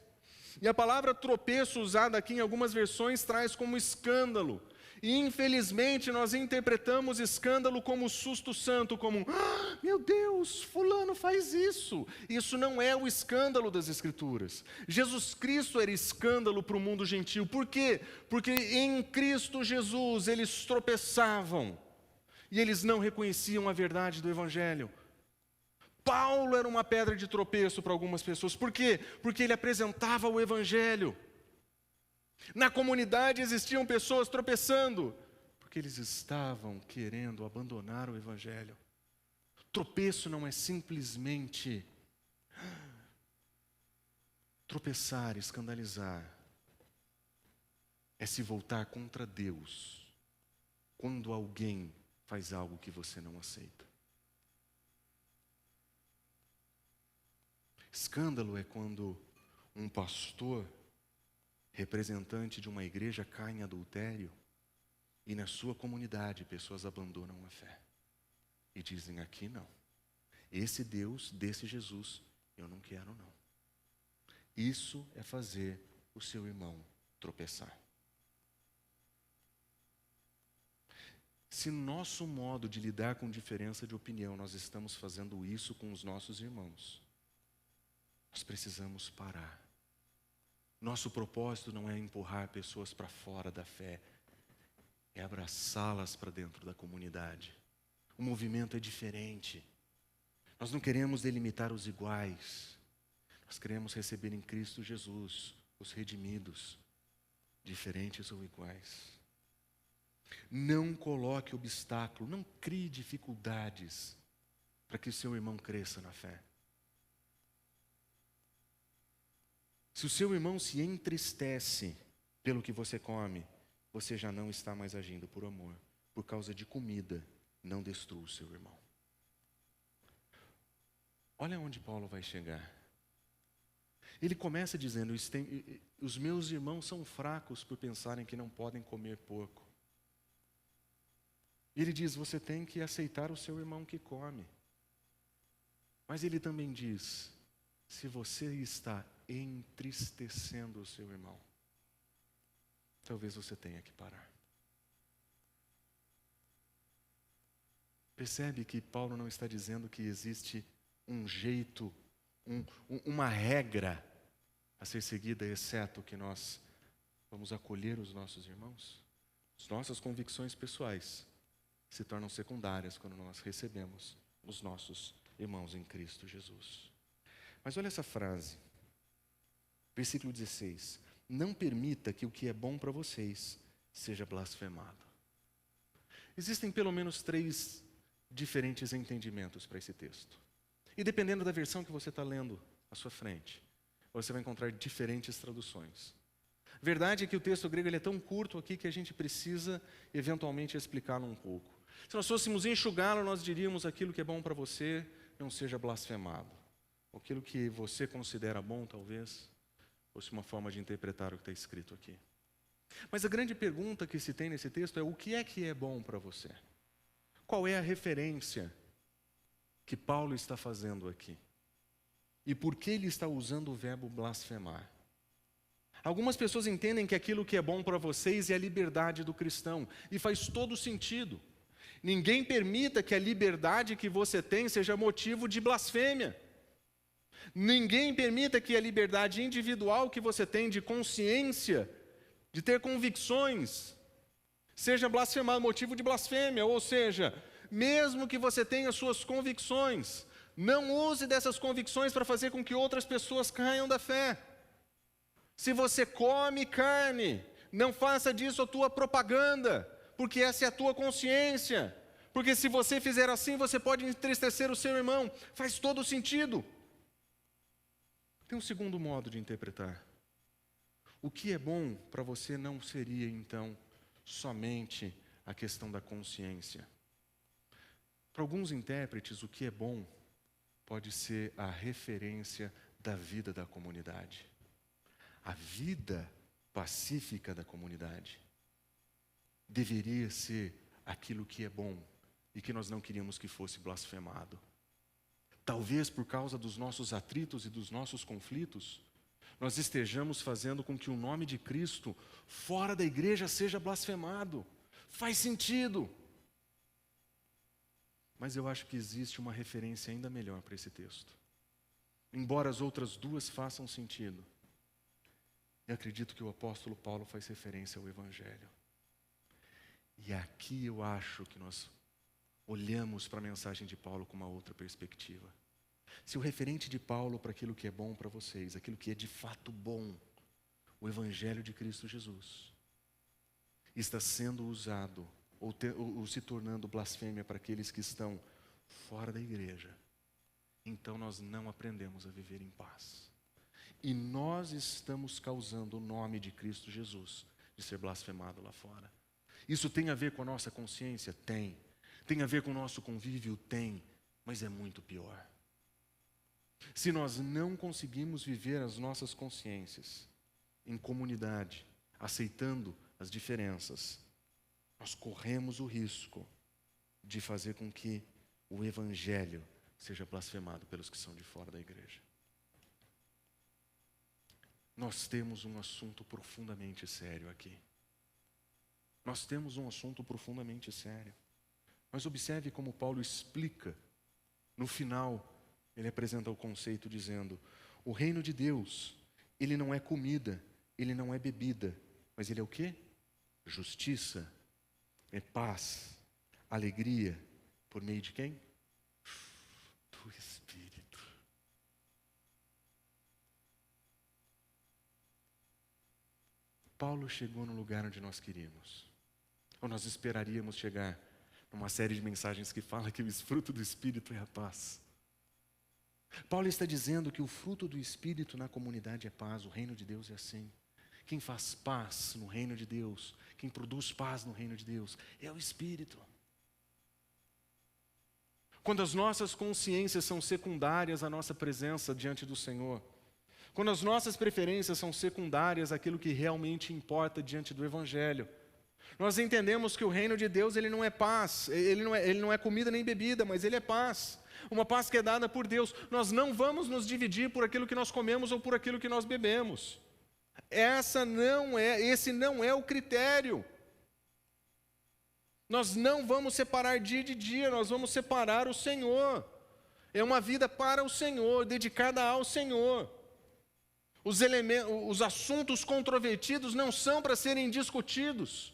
Speaker 2: E a palavra tropeço, usada aqui em algumas versões, traz como escândalo. E infelizmente nós interpretamos escândalo como susto santo, como: meu Deus, fulano faz isso. Isso não é o escândalo das Escrituras. Jesus Cristo era escândalo para o mundo gentil. Por quê? Porque em Cristo Jesus eles tropeçavam e eles não reconheciam a verdade do Evangelho. Paulo era uma pedra de tropeço para algumas pessoas. Por quê? Porque ele apresentava o Evangelho. Na comunidade existiam pessoas tropeçando, porque eles estavam querendo abandonar o Evangelho. Tropeço não é simplesmente tropeçar, escandalizar. É se voltar contra Deus quando alguém faz algo que você não aceita. Escândalo é quando um pastor, representante de uma igreja, cai em adultério e na sua comunidade pessoas abandonam a fé e dizem: aqui não, esse Deus, desse Jesus, eu não quero não. Isso é fazer o seu irmão tropeçar. Se no nosso modo de lidar com diferença de opinião nós estamos fazendo isso com os nossos irmãos, nós precisamos parar. Nosso propósito não é empurrar pessoas para fora da fé, é abraçá-las para dentro da comunidade. O movimento é diferente. Nós não queremos delimitar os iguais. Nós queremos receber em Cristo Jesus os redimidos, diferentes ou iguais. Não coloque obstáculo, não crie dificuldades para que o seu irmão cresça na fé. Se o seu irmão se entristece pelo que você come, você já não está mais agindo por amor. Por causa de comida, não destrua o seu irmão. Olha onde Paulo vai chegar. Ele começa dizendo: os meus irmãos são fracos por pensarem que não podem comer porco. E ele diz: você tem que aceitar o seu irmão que come. Mas ele também diz: se você está entristecendo o seu irmão, talvez você tenha que parar. Percebe que Paulo não está dizendo que existe um jeito, uma regra a ser seguida, exceto que nós vamos acolher os nossos irmãos? As nossas convicções pessoais se tornam secundárias quando nós recebemos os nossos irmãos em Cristo Jesus. Mas olha essa frase, versículo 16: não permita que o que é bom para vocês seja blasfemado. Existem pelo menos 3 diferentes entendimentos para esse texto. E dependendo da versão que você está lendo à sua frente, você vai encontrar diferentes traduções. A verdade é que o texto grego ele é tão curto aqui que a gente precisa eventualmente explicá-lo um pouco. Se nós fôssemos enxugá-lo, nós diríamos: aquilo que é bom para você não seja blasfemado. Aquilo que você considera bom, talvez, fosse uma forma de interpretar o que está escrito aqui. Mas a grande pergunta que se tem nesse texto é: o que é bom para você? Qual é a referência que Paulo está fazendo aqui? E por que ele está usando o verbo blasfemar? Algumas pessoas entendem que aquilo que é bom para vocês é a liberdade do cristão, e faz todo sentido. Ninguém permita que a liberdade que você tem seja motivo de blasfêmia. Ninguém permita que a liberdade individual que você tem de consciência, de ter convicções, seja blasfemado, motivo de blasfêmia. Ou seja, mesmo que você tenha suas convicções, não use dessas convicções para fazer com que outras pessoas caiam da fé. Se você come carne, não faça disso a tua propaganda, porque essa é a tua consciência. Porque se você fizer assim, você pode entristecer o seu irmão. Faz todo sentido. Tem um segundo modo de interpretar. O que é bom para você não seria, então, somente a questão da consciência. Para alguns intérpretes, o que é bom pode ser a referência da vida da comunidade. A vida pacífica da comunidade deveria ser aquilo que é bom e que nós não queríamos que fosse blasfemado. Talvez por causa dos nossos atritos e dos nossos conflitos, nós estejamos fazendo com que o nome de Cristo fora da igreja seja blasfemado. Faz sentido. Mas eu acho que existe uma referência ainda melhor para esse texto. Embora as outras 2 façam sentido, eu acredito que o apóstolo Paulo faz referência ao Evangelho. E aqui eu acho que nós olhamos para a mensagem de Paulo com uma outra perspectiva. Se o referente de Paulo para aquilo que é bom para vocês, aquilo que é de fato bom, o Evangelho de Cristo Jesus, está sendo usado ou se tornando blasfêmia para aqueles que estão fora da igreja, então nós não aprendemos a viver em paz. E nós estamos causando o nome de Cristo Jesus de ser blasfemado lá fora. Isso tem a ver com a nossa consciência? Tem. Tem a ver com o nosso convívio? Tem. Mas é muito pior. Se nós não conseguimos viver as nossas consciências em comunidade, aceitando as diferenças, nós corremos o risco de fazer com que o Evangelho seja blasfemado pelos que são de fora da igreja. Nós temos um assunto profundamente sério aqui. Nós temos um assunto profundamente sério. Mas observe como Paulo explica. No final, ele apresenta o conceito dizendo: o reino de Deus, ele não é comida, ele não é bebida, mas ele é o quê? Justiça, é paz, alegria, por meio de quem? Do Espírito. Paulo chegou no lugar onde nós queríamos, ou nós esperaríamos chegar, numa série de mensagens que fala que o fruto do Espírito é a paz. Paulo está dizendo que o fruto do Espírito na comunidade é paz. O reino de Deus é assim. Quem faz paz no reino de Deus, quem produz paz no reino de Deus, é o Espírito. Quando as nossas consciências são secundárias à nossa presença diante do Senhor, quando as nossas preferências são secundárias àquilo que realmente importa diante do Evangelho, nós entendemos que o reino de Deus ele não é paz, ele não é comida nem bebida, mas ele é paz. Uma paz que é dada por Deus. Nós não vamos nos dividir por aquilo que nós comemos ou por aquilo que nós bebemos. Esse não é o critério. Nós não vamos separar dia de dia, nós vamos separar o Senhor. É uma vida para o Senhor, dedicada ao Senhor. Os assuntos controvertidos não são para serem discutidos.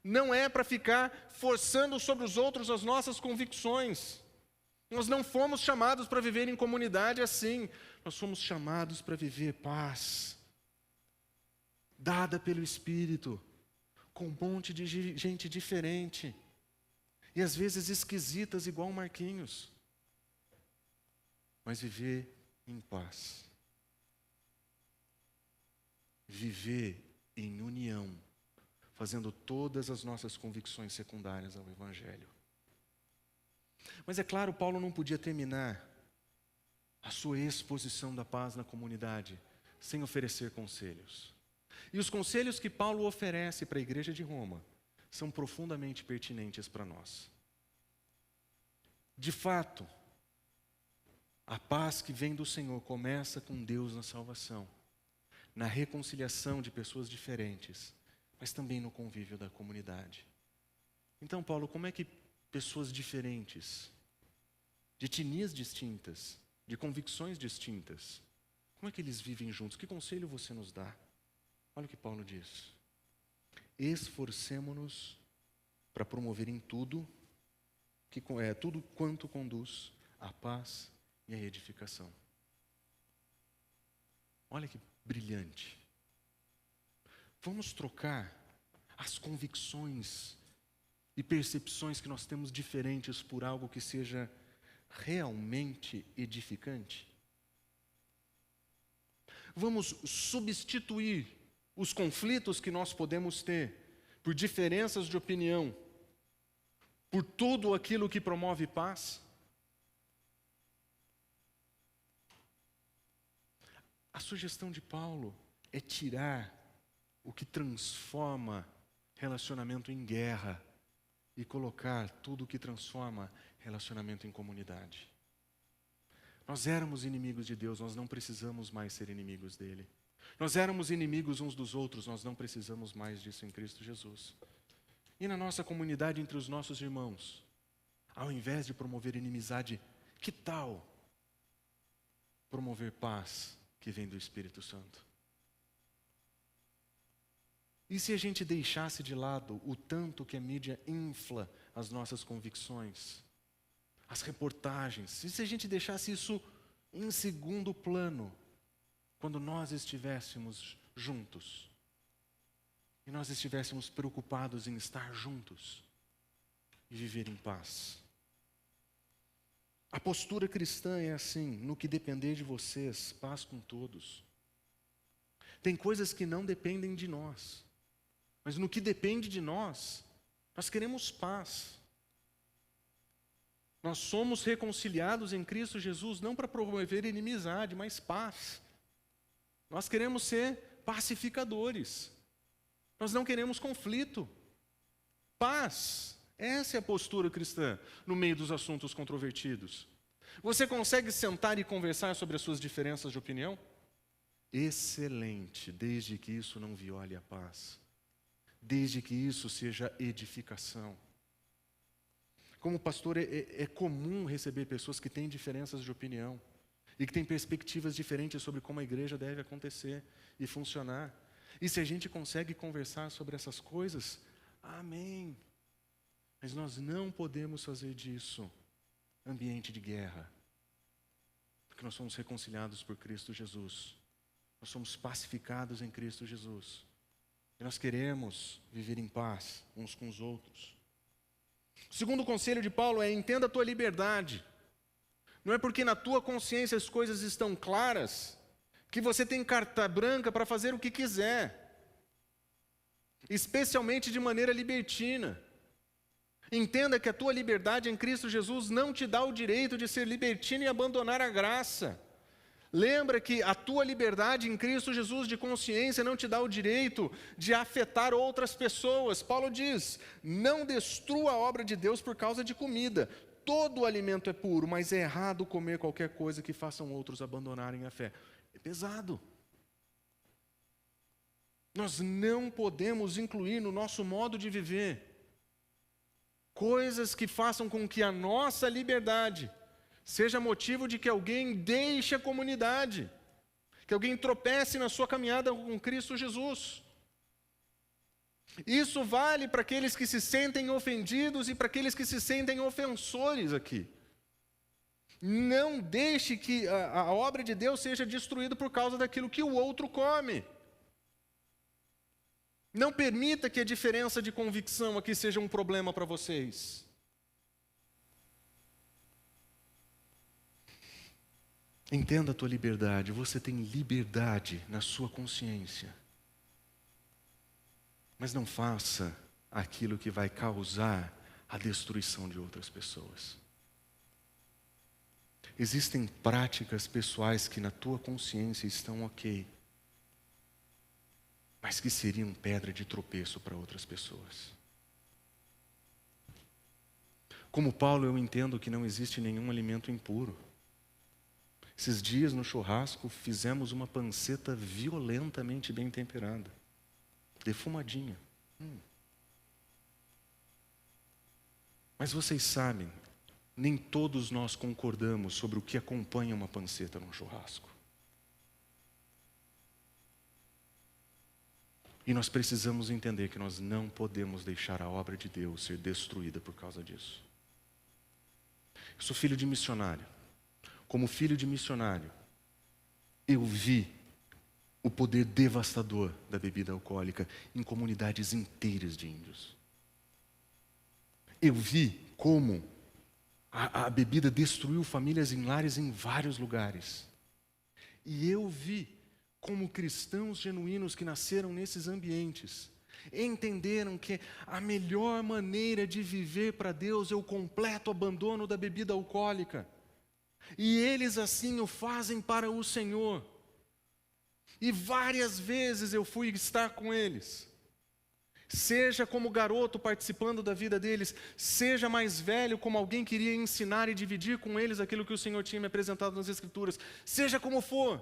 Speaker 2: Não é para ficar forçando sobre os outros as nossas convicções. Nós não fomos chamados para viver em comunidade assim. Nós fomos chamados para viver paz, dada pelo Espírito, com um monte de gente diferente. E às vezes esquisitas, igual Marquinhos. Mas viver em paz. Viver em união, fazendo todas as nossas convicções secundárias ao Evangelho. Mas é claro, Paulo não podia terminar a sua exposição da paz na comunidade sem oferecer conselhos. E os conselhos que Paulo oferece para a igreja de Roma são profundamente pertinentes para nós. De fato, a paz que vem do Senhor começa com Deus na salvação, na reconciliação de pessoas diferentes, mas também no convívio da comunidade. Então, Paulo, como é que pessoas diferentes, de etnias distintas, de convicções distintas, como é que eles vivem juntos? Que conselho você nos dá? Olha o que Paulo diz. Esforcemo-nos para promover em tudo, tudo quanto conduz à paz e à edificação. Olha que brilhante. Vamos trocar as convicções e percepções que nós temos diferentes por algo que seja realmente edificante? Vamos substituir os conflitos que nós podemos ter por diferenças de opinião, por tudo aquilo que promove paz? A sugestão de Paulo é tirar o que transforma relacionamento em guerra e colocar tudo o que transforma relacionamento em comunidade. Nós éramos inimigos de Deus, nós não precisamos mais ser inimigos dele. Nós éramos inimigos uns dos outros, nós não precisamos mais disso em Cristo Jesus. E na nossa comunidade, entre os nossos irmãos, ao invés de promover inimizade, que tal promover paz que vem do Espírito Santo? E se a gente deixasse de lado o tanto que a mídia infla as nossas convicções, as reportagens, e se a gente deixasse isso em segundo plano, quando nós estivéssemos juntos, e nós estivéssemos preocupados em estar juntos e viver em paz? A postura cristã é assim: no que depender de vocês, paz com todos. Tem coisas que não dependem de nós, mas no que depende de nós, nós queremos paz. Nós somos reconciliados em Cristo Jesus não para promover inimizade, mas paz. Nós queremos ser pacificadores. Nós não queremos conflito. Paz. Essa é a postura cristã no meio dos assuntos controvertidos. Você consegue sentar e conversar sobre as suas diferenças de opinião? Excelente, desde que isso não viole a paz. Desde que isso seja edificação. Como pastor, é comum receber pessoas que têm diferenças de opinião e que têm perspectivas diferentes sobre como a igreja deve acontecer e funcionar. E se a gente consegue conversar sobre essas coisas, amém. Mas nós não podemos fazer disso ambiente de guerra, porque nós somos reconciliados por Cristo Jesus. Nós somos pacificados em Cristo Jesus. E nós queremos viver em paz uns com os outros. O segundo conselho de Paulo é: entenda a tua liberdade. Não é porque na tua consciência as coisas estão claras que você tem carta branca para fazer o que quiser, especialmente de maneira libertina. Entenda que a tua liberdade em Cristo Jesus não te dá o direito de ser libertino e abandonar a graça. Lembra que a tua liberdade em Cristo Jesus de consciência não te dá o direito de afetar outras pessoas. Paulo diz: não destrua a obra de Deus por causa de comida. Todo alimento é puro, mas é errado comer qualquer coisa que façam outros abandonarem a fé. É pesado. Nós não podemos incluir no nosso modo de viver coisas que façam com que a nossa liberdade seja motivo de que alguém deixe a comunidade, que alguém tropece na sua caminhada com Cristo Jesus. Isso vale para aqueles que se sentem ofendidos e para aqueles que se sentem ofensores aqui. Não deixe que a obra de Deus seja destruída por causa daquilo que o outro come. Não permita que a diferença de convicção aqui seja um problema para vocês. Entenda a tua liberdade. Você tem liberdade na sua consciência. Mas não faça aquilo que vai causar a destruição de outras pessoas. Existem práticas pessoais que na tua consciência estão ok, mas que seriam pedra de tropeço para outras pessoas. Como Paulo, eu entendo que não existe nenhum alimento impuro. Esses dias no churrasco fizemos uma panceta violentamente bem temperada, defumadinha. Mas vocês sabem, nem todos nós concordamos sobre o que acompanha uma panceta num churrasco. E nós precisamos entender que nós não podemos deixar a obra de Deus ser destruída por causa disso. Eu sou filho de missionário. Como filho de missionário, eu vi o poder devastador da bebida alcoólica em comunidades inteiras de índios. Eu vi como a bebida destruiu famílias em lares em vários lugares. E eu vi como cristãos genuínos que nasceram nesses ambientes entenderam que a melhor maneira de viver para Deus é o completo abandono da bebida alcoólica. E eles assim o fazem para o Senhor. E várias vezes eu fui estar com eles. Seja como garoto participando da vida deles, seja mais velho como alguém que queria ensinar e dividir com eles aquilo que o Senhor tinha me apresentado nas Escrituras. Seja como for,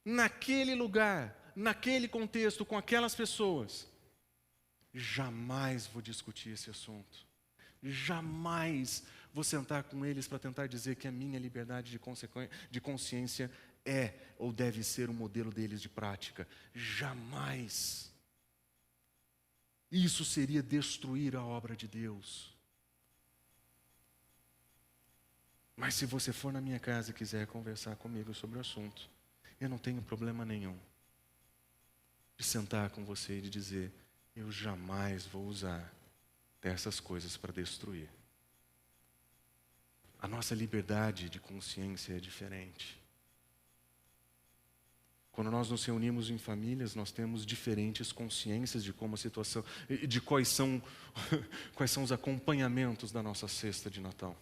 Speaker 2: naquele lugar, naquele contexto, com aquelas pessoas, jamais vou discutir esse assunto. Jamais vou sentar com eles para tentar dizer que a minha liberdade de consciência é ou deve ser o modelo deles de prática. Jamais. Isso seria destruir a obra de Deus. Mas se você for na minha casa e quiser conversar comigo sobre o assunto, eu não tenho problema nenhum de sentar com você e de dizer: eu jamais vou usar dessas coisas para destruir. A nossa liberdade de consciência é diferente. Quando nós nos reunimos em famílias, nós temos diferentes consciências de como a situação, de quais são os acompanhamentos da nossa cesta de Natal.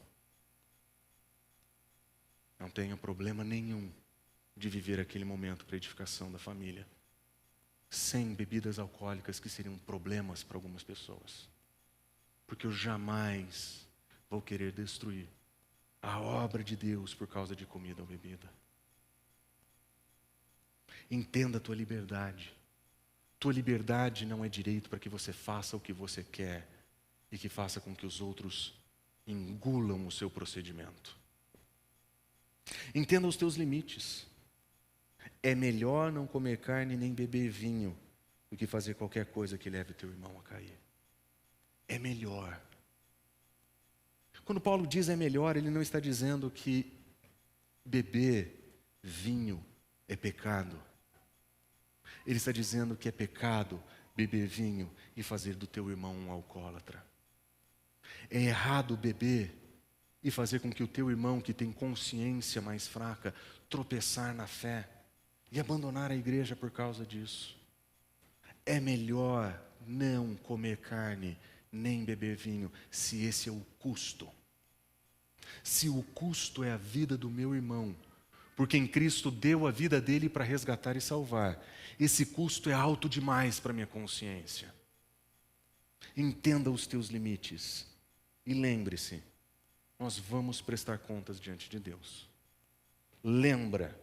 Speaker 2: Não tenho problema nenhum de viver aquele momento para a edificação da família, sem bebidas alcoólicas que seriam problemas para algumas pessoas. Porque eu jamais vou querer destruir a obra de Deus por causa de comida ou bebida. Entenda a tua liberdade. Tua liberdade não é direito para que você faça o que você quer e que faça com que os outros engulam o seu procedimento. Entenda os teus limites. É melhor não comer carne nem beber vinho do que fazer qualquer coisa que leve teu irmão a cair. É melhor. Quando Paulo diz é melhor, ele não está dizendo que beber vinho é pecado. Ele está dizendo que é pecado beber vinho e fazer do teu irmão um alcoólatra. É errado beber e fazer com que o teu irmão, que tem consciência mais fraca, tropeçar na fé e abandonar a igreja por causa disso. É melhor não comer carne nem beber vinho, se esse é o custo. Se o custo é a vida do meu irmão, porque em Cristo deu a vida dele para resgatar e salvar, esse custo é alto demais para a minha consciência. Entenda os teus limites e lembre-se, nós vamos prestar contas diante de Deus. Lembra,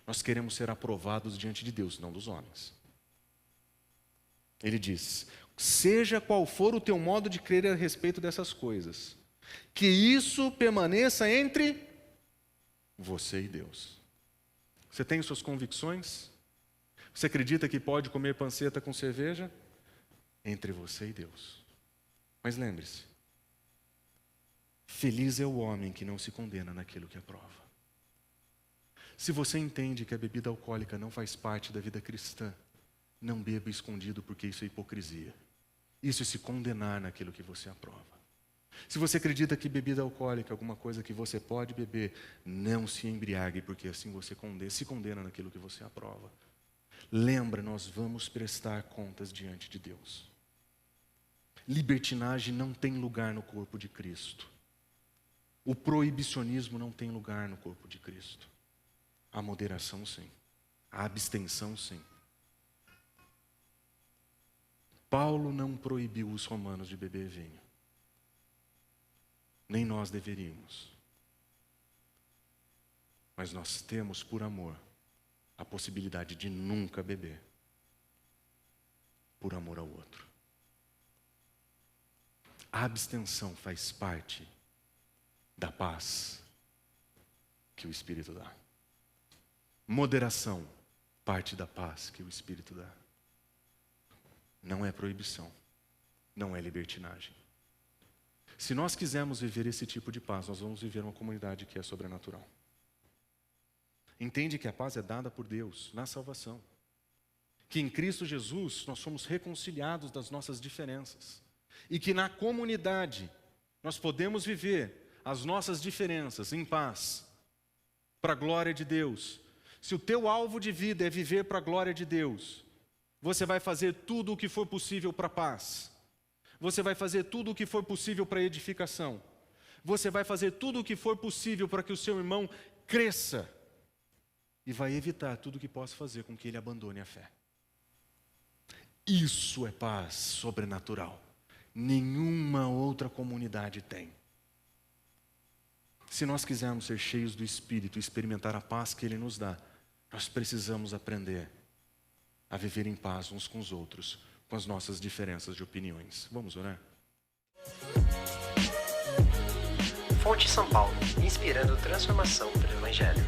Speaker 2: nós queremos ser aprovados diante de Deus, não dos homens. Ele diz: seja qual for o teu modo de crer a respeito dessas coisas, que isso permaneça entre você e Deus. Você tem suas convicções? Você acredita que pode comer panceta com cerveja? Entre você e Deus. Mas lembre-se, feliz é o homem que não se condena naquilo que aprova. Se você entende que a bebida alcoólica não faz parte da vida cristã, não beba escondido, porque isso é hipocrisia. Isso é se condenar naquilo que você aprova. Se você acredita que bebida alcoólica é alguma coisa que você pode beber, não se embriague, porque assim você se condena naquilo que você aprova. Lembra, nós vamos prestar contas diante de Deus. Libertinagem não tem lugar no corpo de Cristo. O proibicionismo não tem lugar no corpo de Cristo. A moderação, sim. A abstenção, sim. Paulo não proibiu os romanos de beber vinho. Nem nós deveríamos. Mas nós temos, por amor, a possibilidade de nunca beber. Por amor ao outro. A abstenção faz parte da paz que o Espírito dá. Moderação, parte da paz que o Espírito dá. Não é proibição, não é libertinagem. Se nós quisermos viver esse tipo de paz, nós vamos viver uma comunidade que é sobrenatural. Entende que a paz é dada por Deus na salvação. Que em Cristo Jesus nós somos reconciliados das nossas diferenças. E que na comunidade nós podemos viver as nossas diferenças em paz, para a glória de Deus. Se o teu alvo de vida é viver para a glória de Deus, você vai fazer tudo o que for possível para a paz. Você vai fazer tudo o que for possível para a edificação. Você vai fazer tudo o que for possível para que o seu irmão cresça. E vai evitar tudo o que possa fazer com que ele abandone a fé. Isso é paz sobrenatural. Nenhuma outra comunidade tem. Se nós quisermos ser cheios do Espírito e experimentar a paz que Ele nos dá, nós precisamos aprender a viver em paz uns com os outros, com as nossas diferenças de opiniões. Vamos orar?
Speaker 1: Fonte São Paulo, inspirando transformação pelo Evangelho.